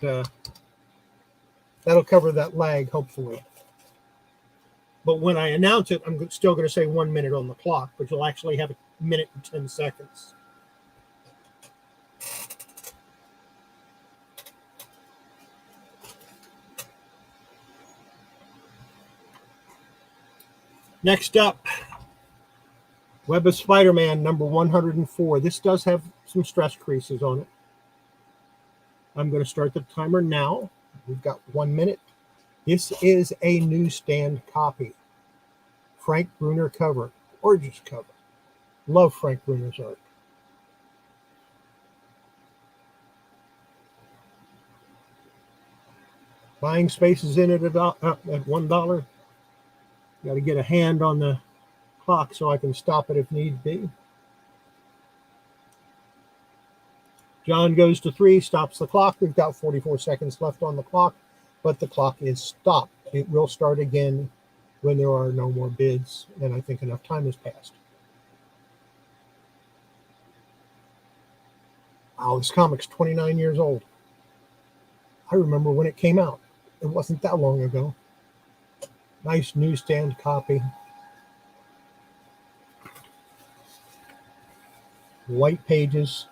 lag, hopefully. But when I announce it, I'm still going to say 1 minute on the clock, but you'll actually have 1 minute and 10 seconds. Next up, Web of Spider-Man number 104. This does have some stress creases on it. I'm going to start the timer now. We've got 1 minute. This is a newsstand copy. Frank Bruner cover. Gorgeous cover. Love Frank Bruner's art. Buying space is in it at $1. Got to get a hand on the clock so I can stop it if need be. John goes to 3, stops the clock. We've got 44 seconds left on the clock, but the clock is stopped. It will start again when there are no more bids, and I think enough time has passed. Wow, this comic's 29 years old. I remember when it came out. It wasn't that long ago. Nice newsstand copy. White pages.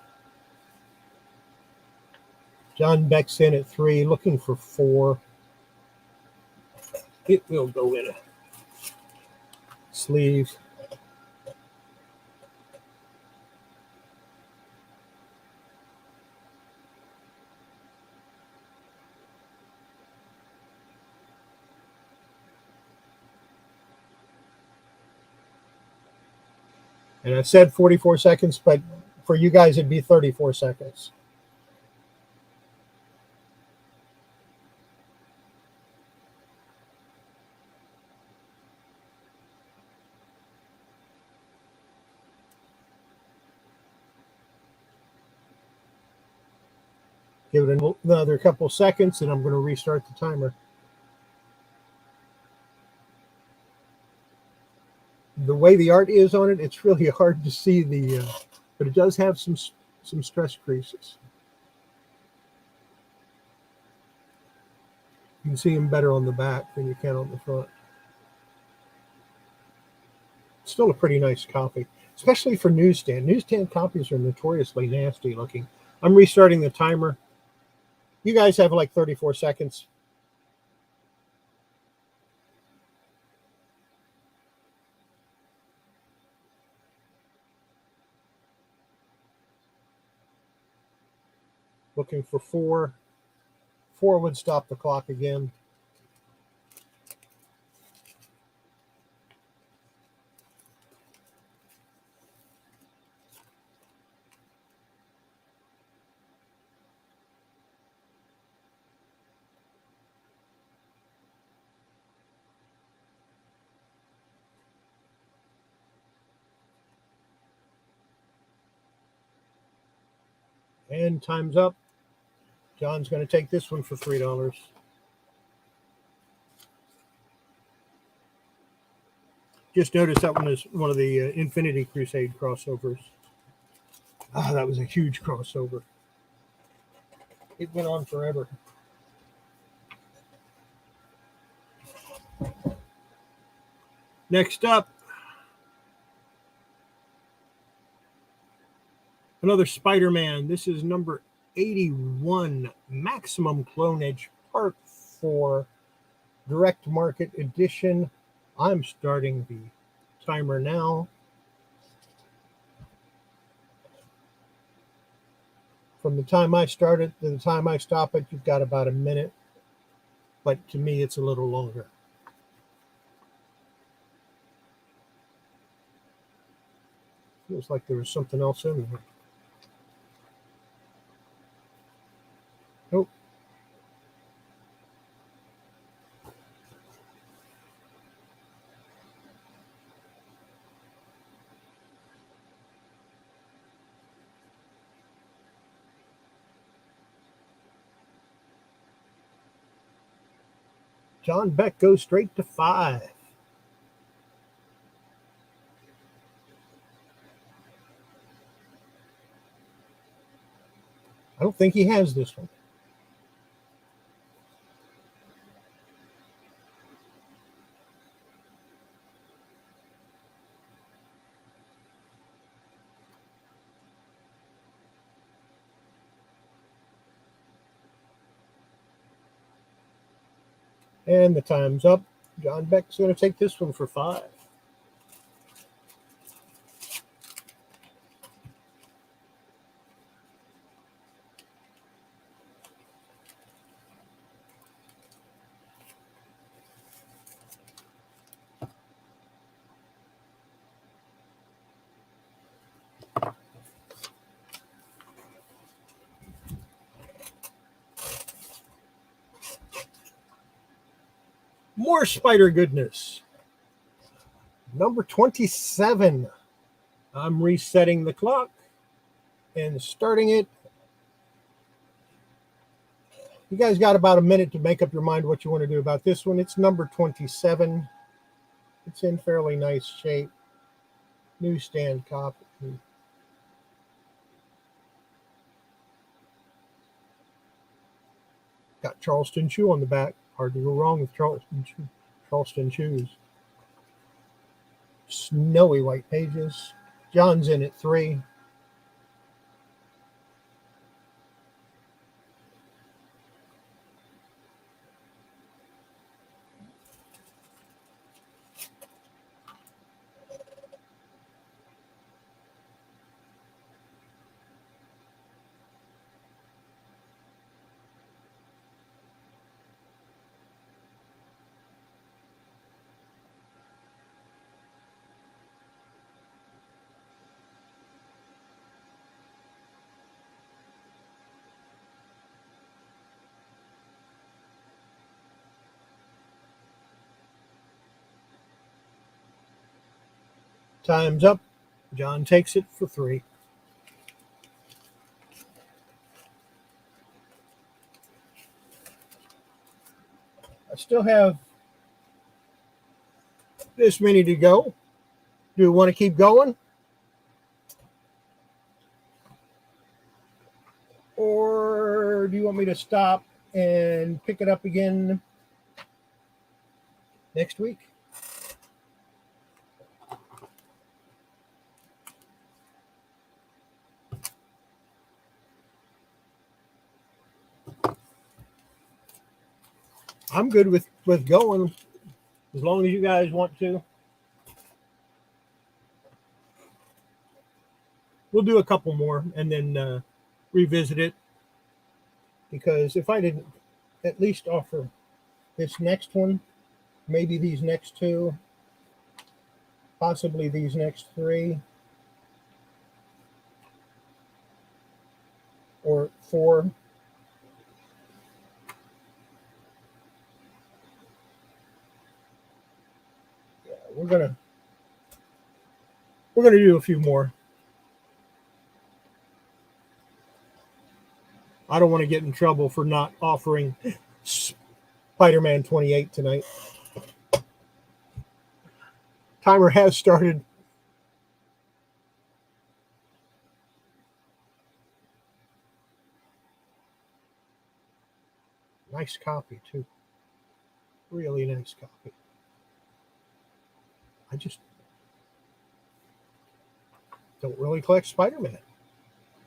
John Beck's in at 3, looking for 4. It will go in a sleeve. And I said 44 seconds, but for you guys, it'd be 34 seconds. Give it another couple seconds, and I'm going to restart the timer. The way the art is on it, it's really hard to see but it does have some stress creases. You can see them better on the back than you can on the front. Still a pretty nice copy, especially for newsstand. Newsstand copies are notoriously nasty looking. I'm restarting the timer. You guys have like 34 seconds. Looking for 4. 4 would stop the clock again. And time's up. John's going to take this one for $3. Just noticed that one is one of the Infinity Crusade crossovers. Ah, that was a huge crossover. It went on forever. Next up, another Spider-Man. This is number 81, Maximum Clonage Part 4, Direct Market Edition. I'm starting the timer now. From the time I start it to the time I stop it, you've got about a minute. But to me, it's a little longer. Feels like there was something else in there. Nope. John Beck goes straight to 5. I don't think he has this one. And the time's up. John Beck's going to take this one for 5. More spider goodness. Number 27. I'm resetting the clock and starting it. You guys got about a minute to make up your mind what you want to do about this one. It's number 27. It's in fairly nice shape. Newsstand copy. Got Charleston Chew on the back. Hard to go wrong with Charleston Chews. Snowy white pages. John's in at 3. Time's up. John takes it for 3. I still have this many to go. Do you want to keep going? Or do you want me to stop and pick it up again next week? I'm good with going as long as you guys want to. We'll do a couple more and then revisit it, because if I didn't at least offer this next one, maybe these next 2, possibly these next 3 or 4. Yeah, we're gonna do a few more. I don't want to get in trouble for not offering Spider-Man 28 tonight. Timer has started. Nice copy, too. Really nice copy. I just don't really collect Spider-Man.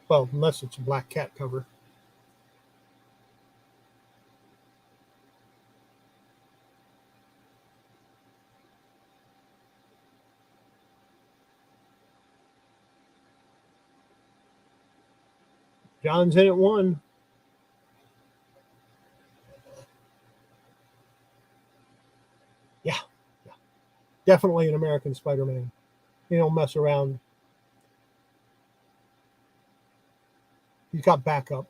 Well, unless it's a Black Cat cover. John's in at 1. Yeah. Definitely an American Spider-Man. He don't mess around. He's got backup.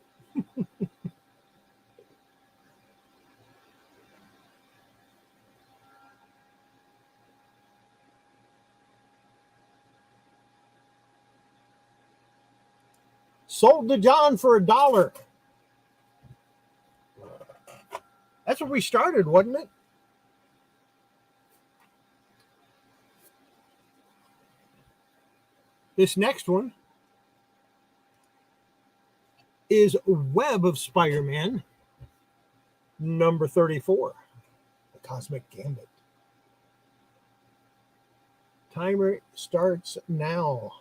Sold to John for $1. That's where we started, wasn't it? This next one is Web of Spider-Man, number 34, the Cosmic Gambit. Timer starts now.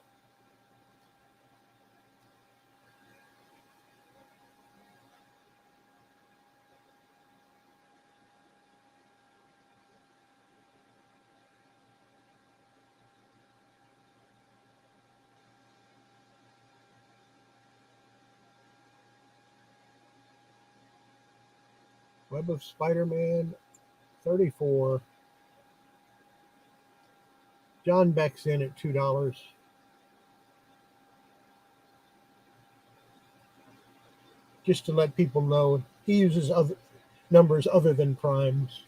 Web of Spider-Man 34. John Beck's in at $2. Just to let people know, he uses other numbers other than primes.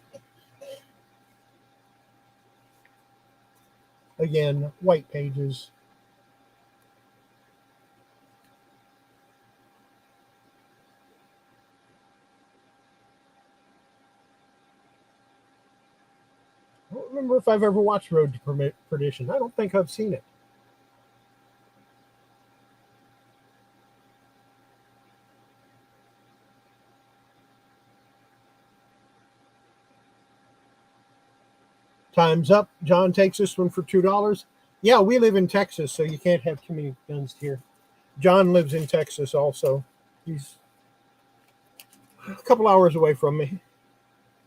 Again, white pages. I don't remember if I've ever watched Road to Perdition. I don't think I've seen it. Time's up. John takes this one for $2. Yeah, we live in Texas, so you can't have too many guns here. John lives in Texas also. He's a couple hours away from me,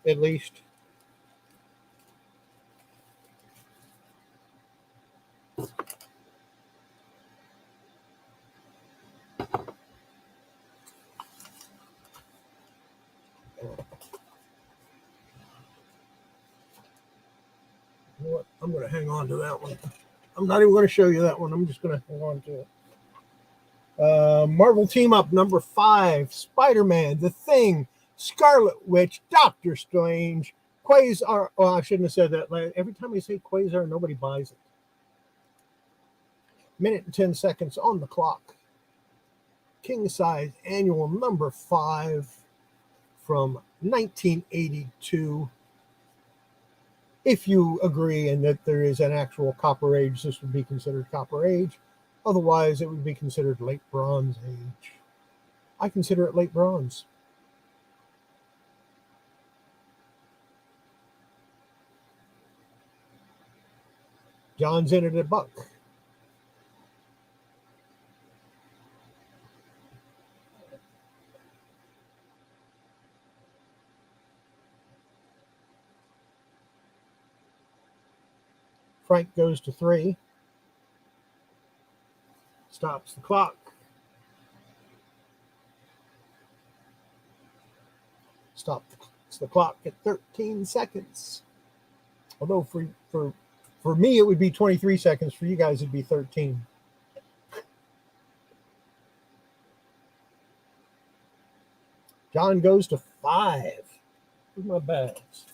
at least. You know what? I'm going to hang on to that one. I'm not even going to show you that one. I'm just going to hang on to it. Marvel Team Up number 5. Spider-Man, The Thing, Scarlet Witch, Doctor Strange, Quasar. Oh, I shouldn't have said that. Every time you say Quasar, nobody buys it. Minute and 10 seconds on the clock. King Size Annual number 5 from 1982. If you agree and that there is an actual Copper Age, this would be considered Copper Age. Otherwise, it would be considered Late Bronze Age. I consider it Late Bronze. John's in at $1. Frank goes to 3. Stops the clock. Stops the clock at 13 seconds. Although for me, it would be 23 seconds. For you guys, it'd be 13. John goes to 5. Where's my bags?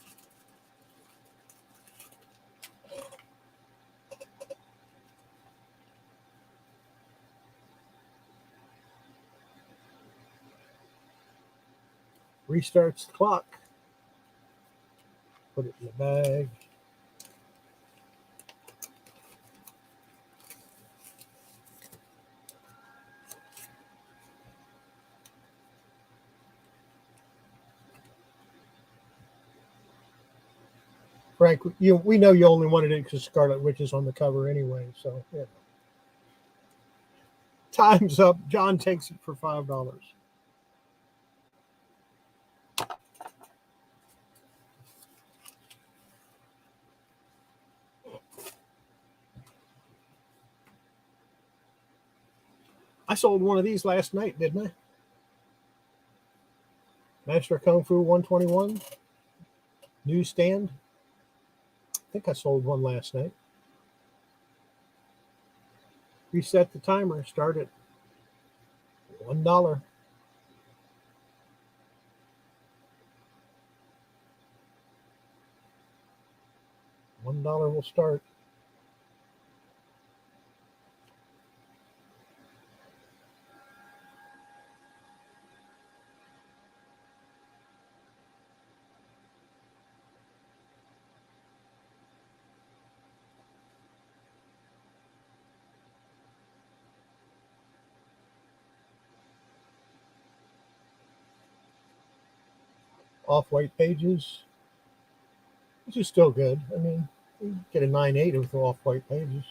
Restarts the clock. Put it in the bag. Frank, we know you only wanted it because Scarlet Witch is on the cover anyway. So, yeah. Time's up. John takes it for $5. I sold one of these last night, didn't I? Master Kung Fu 121 newsstand. I think I sold one last night. Reset the timer. Start at $1. $1 will start. Off-white pages. This is still good. I mean, you get a 9.8 with off-white pages.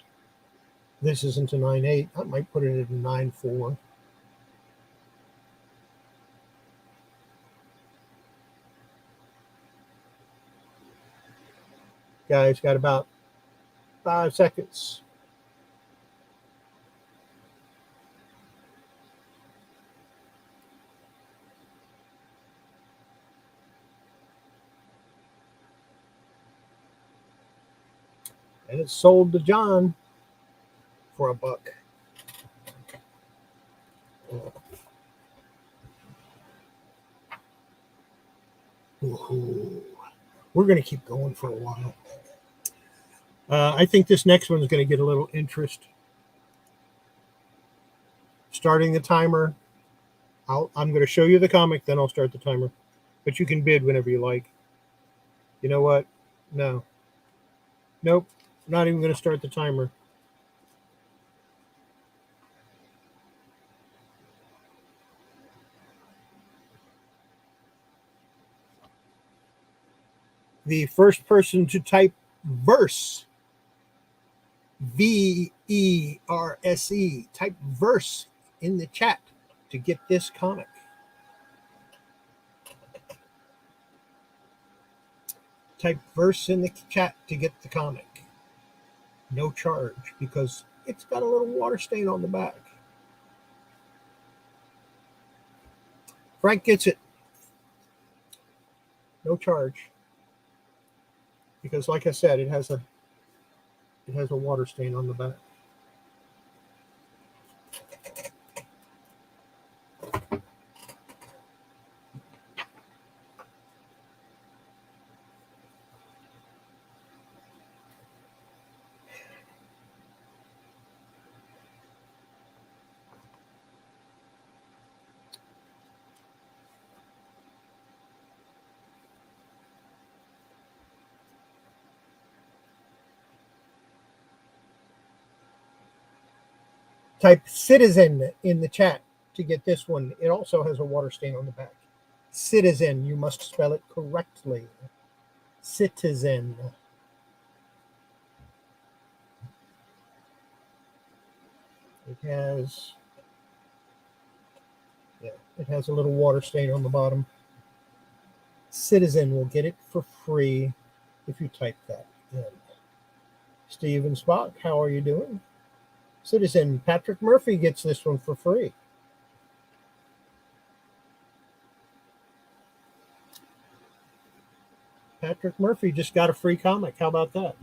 This isn't a 9.8. I might put it at a 9.4. Guys, got about 5 seconds. And it's sold to John for $1. Ooh. We're going to keep going for a while. I think this next one is going to get a little interest. Starting the timer. I'm going to show you the comic, then I'll start the timer. But you can bid whenever you like. You know what? No. Nope. Not even going to start the timer. The first person to type verse, VERSE, type verse in the chat to get this comic. Type verse in the chat to get the comic. No charge, because it's got a little water stain on the back. Frank gets it. No charge. Because like I said, it has a water stain on the back. Type citizen in the chat to get this one. It also has a water stain on the back. Citizen, you must spell it correctly. Citizen. It has a little water stain on the bottom. Citizen will get it for free if you type that in. Steven Spock, how are you doing? Citizen Patrick Murphy gets this one for free. Patrick Murphy just got a free comic. How about that?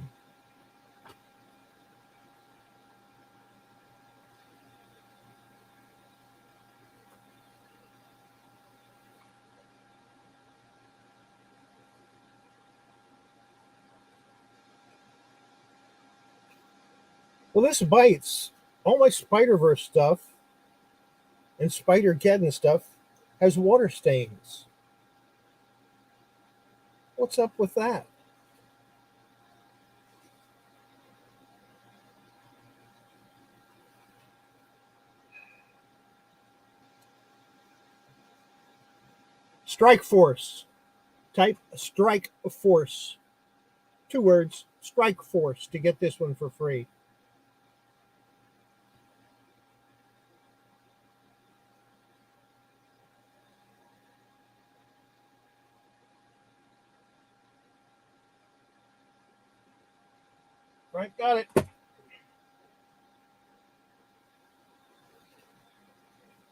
Well, this bites. All my Spider-Verse stuff and Spider-Geddon stuff has water stains. What's up with that? Strike Force. Type Strike Force. 2 words, Strike Force, to get this one for free. Right, got it.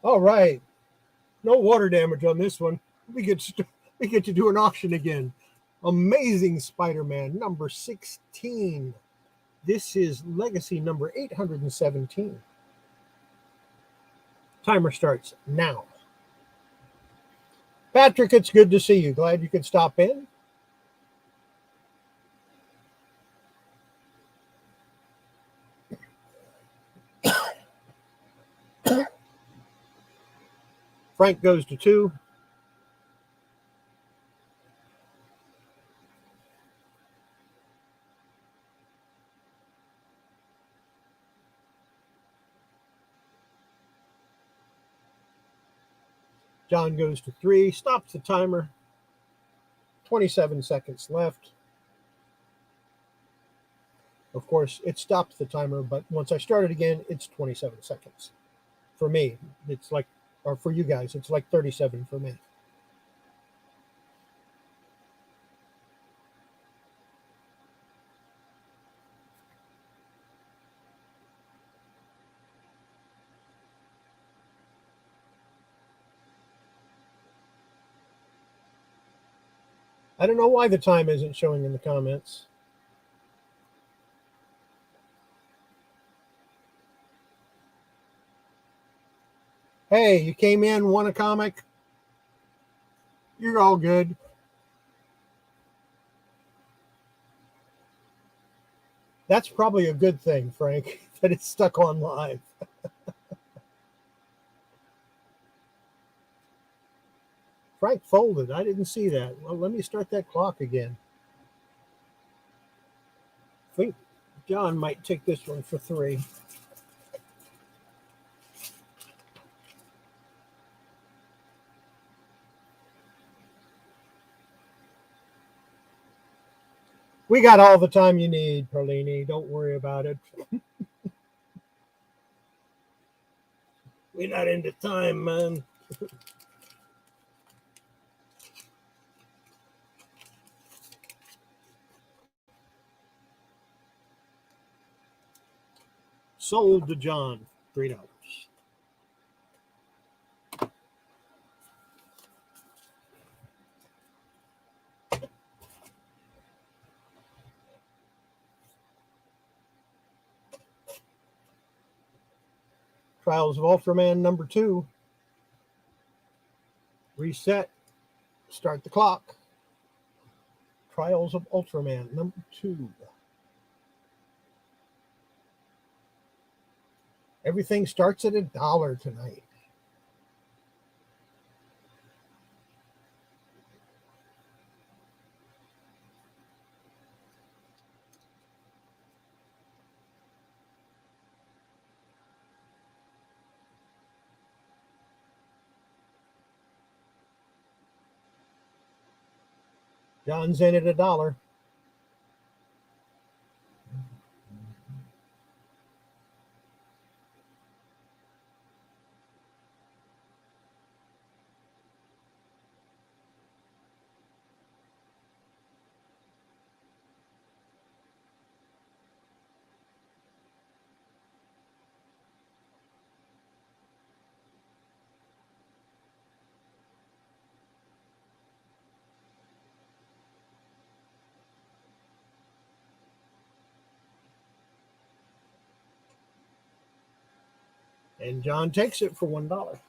All right. No water damage on this one. We get to do an auction again. Amazing Spider-Man number 16. This is legacy number 817. Timer starts now. Patrick, it's good to see you. Glad you could stop in. Frank goes to 2. John goes to 3. Stops the timer. 27 seconds left. Of course, it stops the timer, but once I start it again, it's 27 seconds. For me, it's like, or for you guys, it's like 37 for me. I don't know why the time isn't showing in the comments. Hey, you came in, won a comic. You're all good. That's probably a good thing, Frank, that it's stuck on live. Frank folded. I didn't see that. Well, let me start that clock again. I think John might take this one for 3. We got all the time you need, Perlini. Don't worry about it. We're not into time, man. Sold to John, $3. Trials of Ultraman number 2. Reset. Start the clock. Trials of Ultraman number 2. Everything starts at $1 tonight. John's in at $1. And John takes it for $1.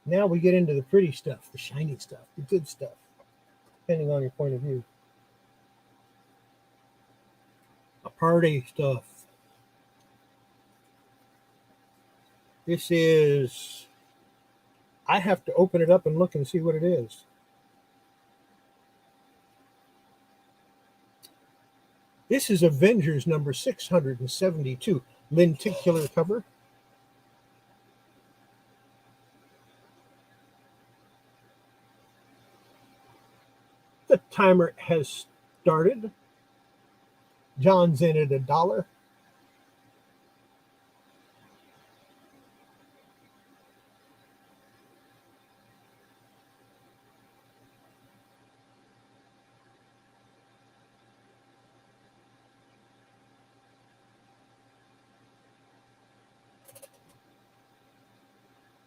Now we get into the pretty stuff, the shiny stuff, the good stuff, depending on your point of view. A party stuff. This is I have to open it up and look and see what it is. This is Avengers number 672, lenticular cover. The timer has started. John's in at $1.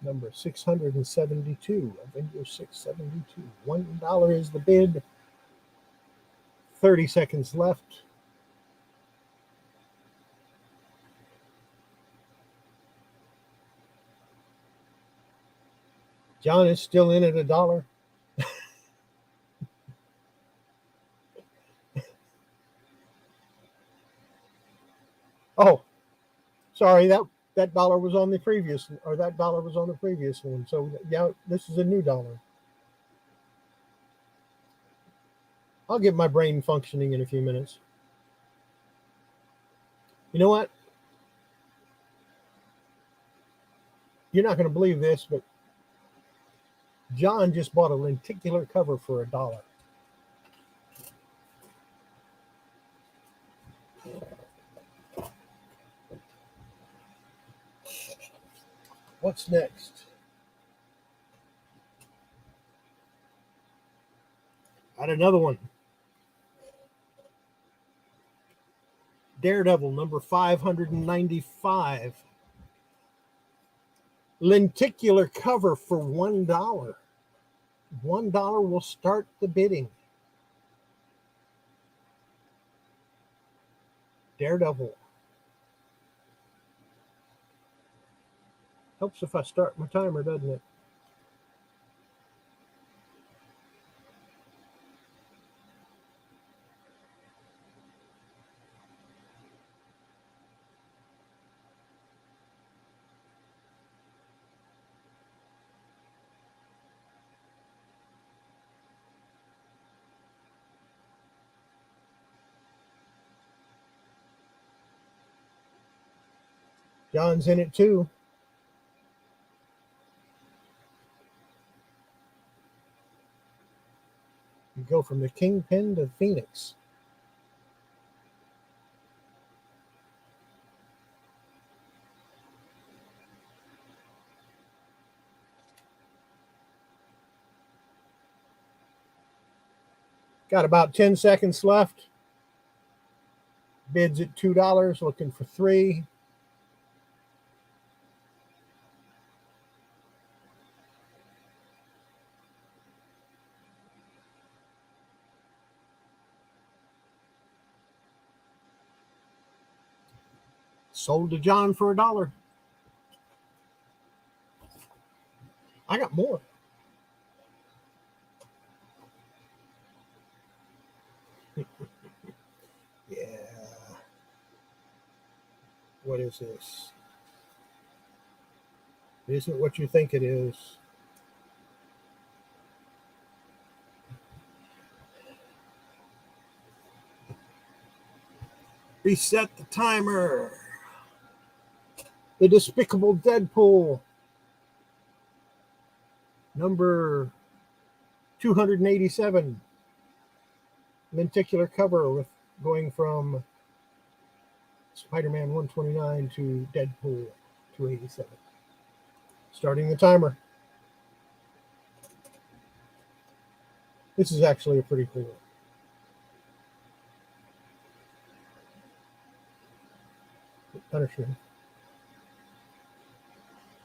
Number 672, Avengers 672. $1 is the bid. 30 seconds left. John is still in at $1. Oh, sorry, that dollar was on the previous, or that dollar was on the previous one. So yeah, this is a new dollar. I'll get my brain functioning in a few minutes. You know what? You're not going to believe this, but John just bought a lenticular cover for $1. What's next? Got another one. Daredevil number 595. Lenticular cover for $1. $1 will start the bidding. Daredevil. Helps if I start my timer, doesn't it? John's in it too. You go from the Kingpin to Phoenix. Got about 10 seconds left. Bids at $2, looking for 3. Sold to John for $1. I got more. Yeah. What is this? It isn't what you think it is. Reset the timer. The Despicable Deadpool. Number 287. Lenticular cover with going from Spiderman 129 to Deadpool 287. Starting the timer. This is actually a pretty cool one. Punisher.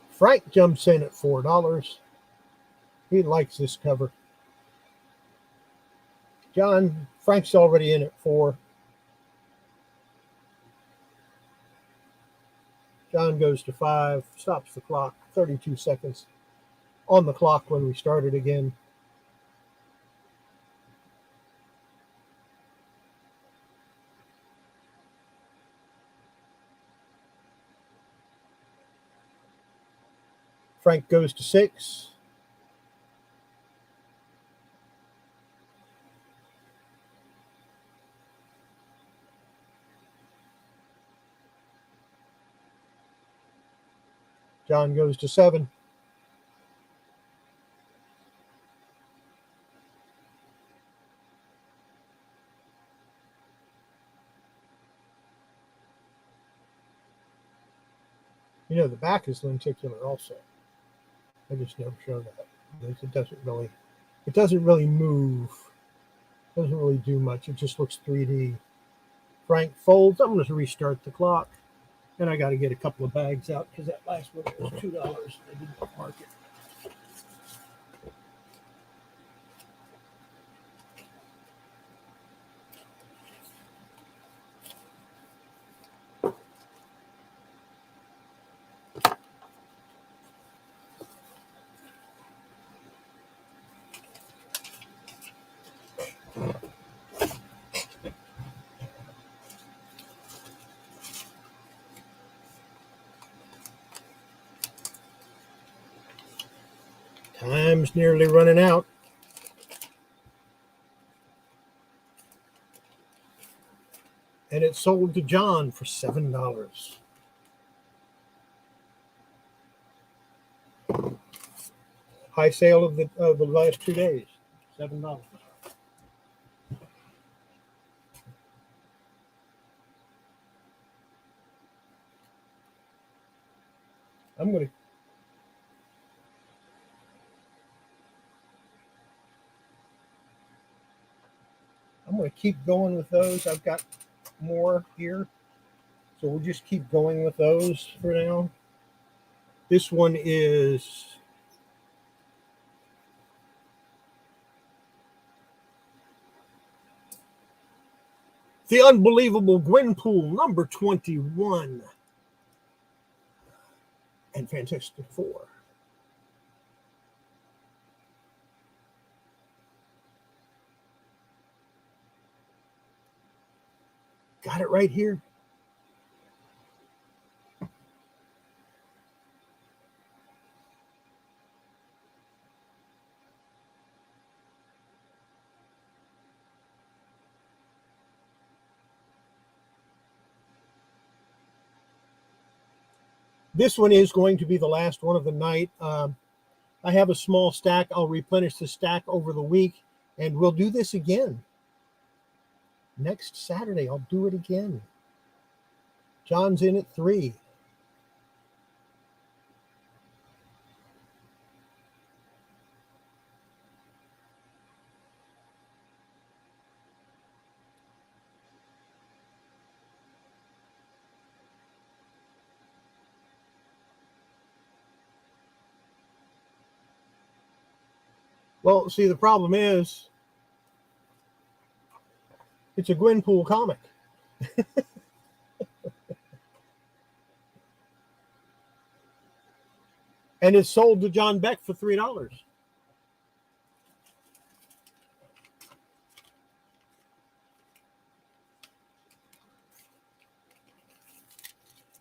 Frank jumps in at $4. He likes this cover. Frank's already in at $4. John goes to $5, stops the clock, 32 seconds on the clock when we start it again. Frank goes to $6. John goes to 7. You know, the back is lenticular also. I just never show that. It doesn't really move. It doesn't really do much. It just looks 3D. Frank folds. I'm going to restart the clock. And I got to get a couple of bags out because that last one was $2. I didn't mark it. Time's nearly running out. And it sold to John for $7. High sale of the last 2 days, $7. I'm going to keep going with those. I've got more here, so we'll just keep going with those for now. This one is The Unbelievable Gwenpool number 21 and Fantastic Four. Got it right here. This one is going to be the last one of the night. I have a small stack. I'll replenish the stack over the week, and we'll do this again. Next Saturday, I'll do it again. John's in at 3. Well, see, the problem is it's a Gwenpool comic. And it's sold to John Beck for $3.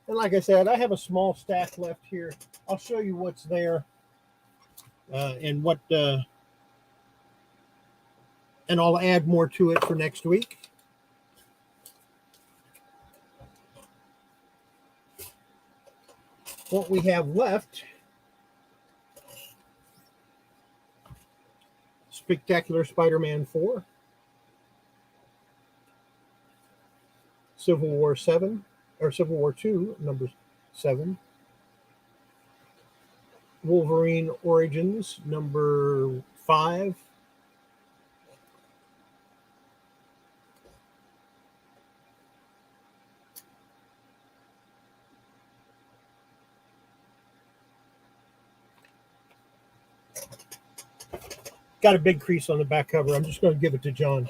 And like I said, I have a small stack left here. I'll show you what's there and what, and I'll add more to it for next week. What we have left: Spectacular Spider-Man 4, Civil War 7, or Civil War 2, number 7, Wolverine Origins, number 5, got a big crease on the back cover. I'm just going to give it to John.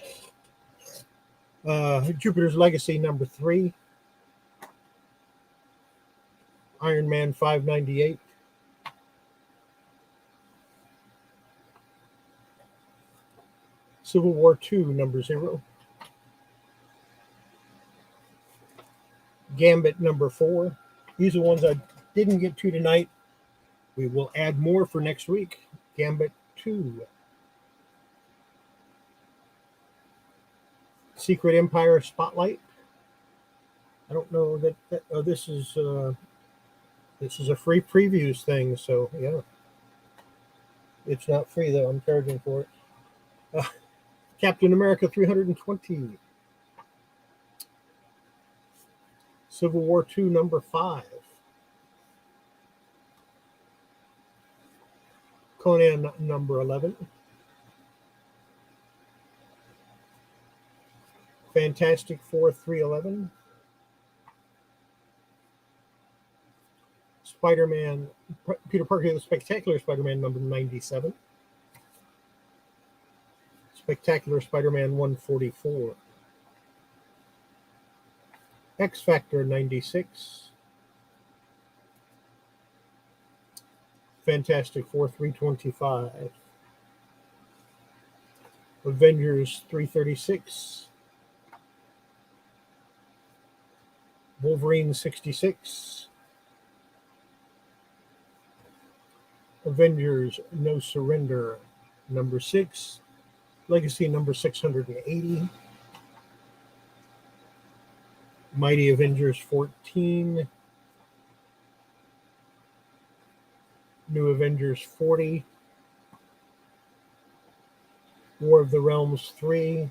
Jupiter's Legacy, number 3, Iron Man 598, Civil War 2, number 0, Gambit, number 4. These are ones I didn't get to tonight. We will add more for next week. Gambit 2. Secret Empire Spotlight. I don't know that this is This is a free previews thing, so yeah. It's not free, though. I'm charging for it. Captain America 320. Civil War II number 5. Conan number 11. Fantastic Four 311. Spider-Man, Peter Parker, the Spectacular Spider-Man number 97. Spectacular Spider-Man 144. X-Factor 96. Fantastic Four 325. Avengers 336. Wolverine 66. Avengers No Surrender number 6. Legacy number 680. Mighty Avengers 14. New Avengers 40. War of the Realms 3.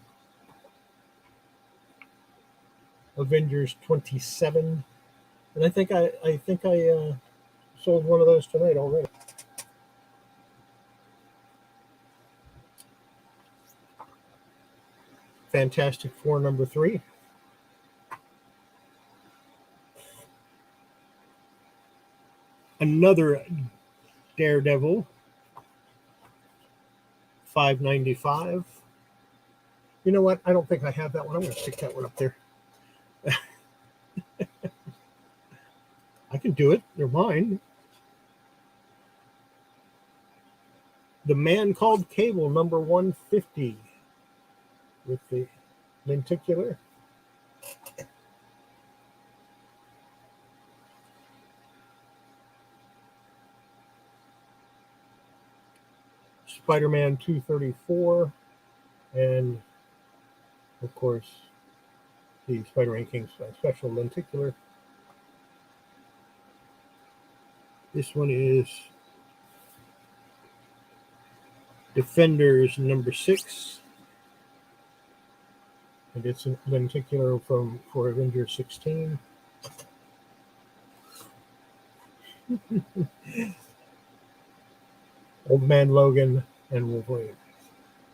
Avengers 27. And I think I sold one of those tonight already. Fantastic Four number 3. Another Daredevil, $5.95. You know what? I don't think I have that one. I'm going to stick that one up there. I can do it. They're mine. The Man Called Cable, number 150, with the lenticular. Spider-Man 234, and of course the Spider-Man King special lenticular. This one is Defenders number 6, and it's a lenticular for Avengers 16. Old Man Logan and Wolverine.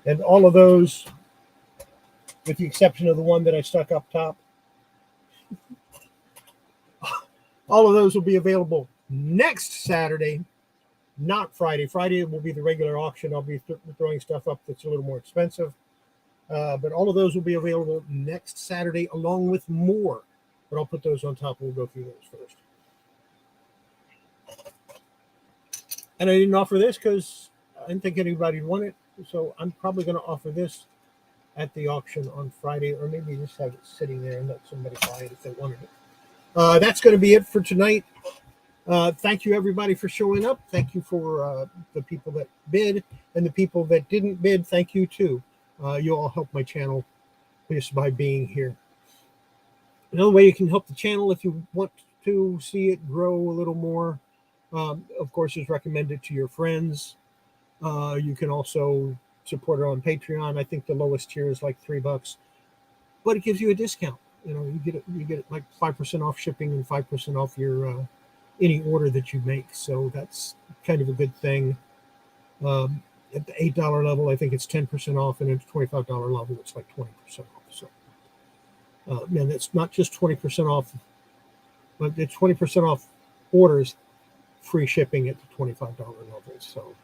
And all of those, with the exception of the one that I stuck up top, all of those will be available next Saturday, not Friday. Friday will be the regular auction. I'll be throwing stuff up that's a little more expensive. But all of those will be available next Saturday along with more. But I'll put those on top. We'll go through those first. And I didn't offer this because I didn't think anybody would want it. So I'm probably going to offer this at the auction on Friday, or maybe just have it sitting there and let somebody buy it if they wanted it. That's going to be it for tonight. Thank you, everybody, for showing up. Thank you for the people that bid, and the people that didn't bid, thank you, too. You all help my channel just by being here. Another way you can help the channel if you want to see it grow a little more, of course, is recommend it to your friends. You can also support it on Patreon. I think the lowest tier is like $3, but it gives you a discount. You know, you get like 5% off shipping and 5% off your any order that you make. So that's kind of a good thing. At the $8 level, I think it's 10% off, and at the $25 level, it's like 20% off. So, man, it's not just 20% off, but it's 20% off orders, free shipping at the $25 level. So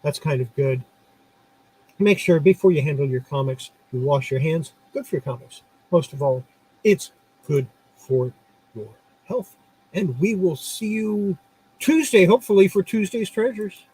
that's kind of good. Make sure before you handle your comics, you wash your hands. Good for your comics. Most of all, it's good for your health. And we will see you Tuesday, hopefully, for Tuesday's Treasures.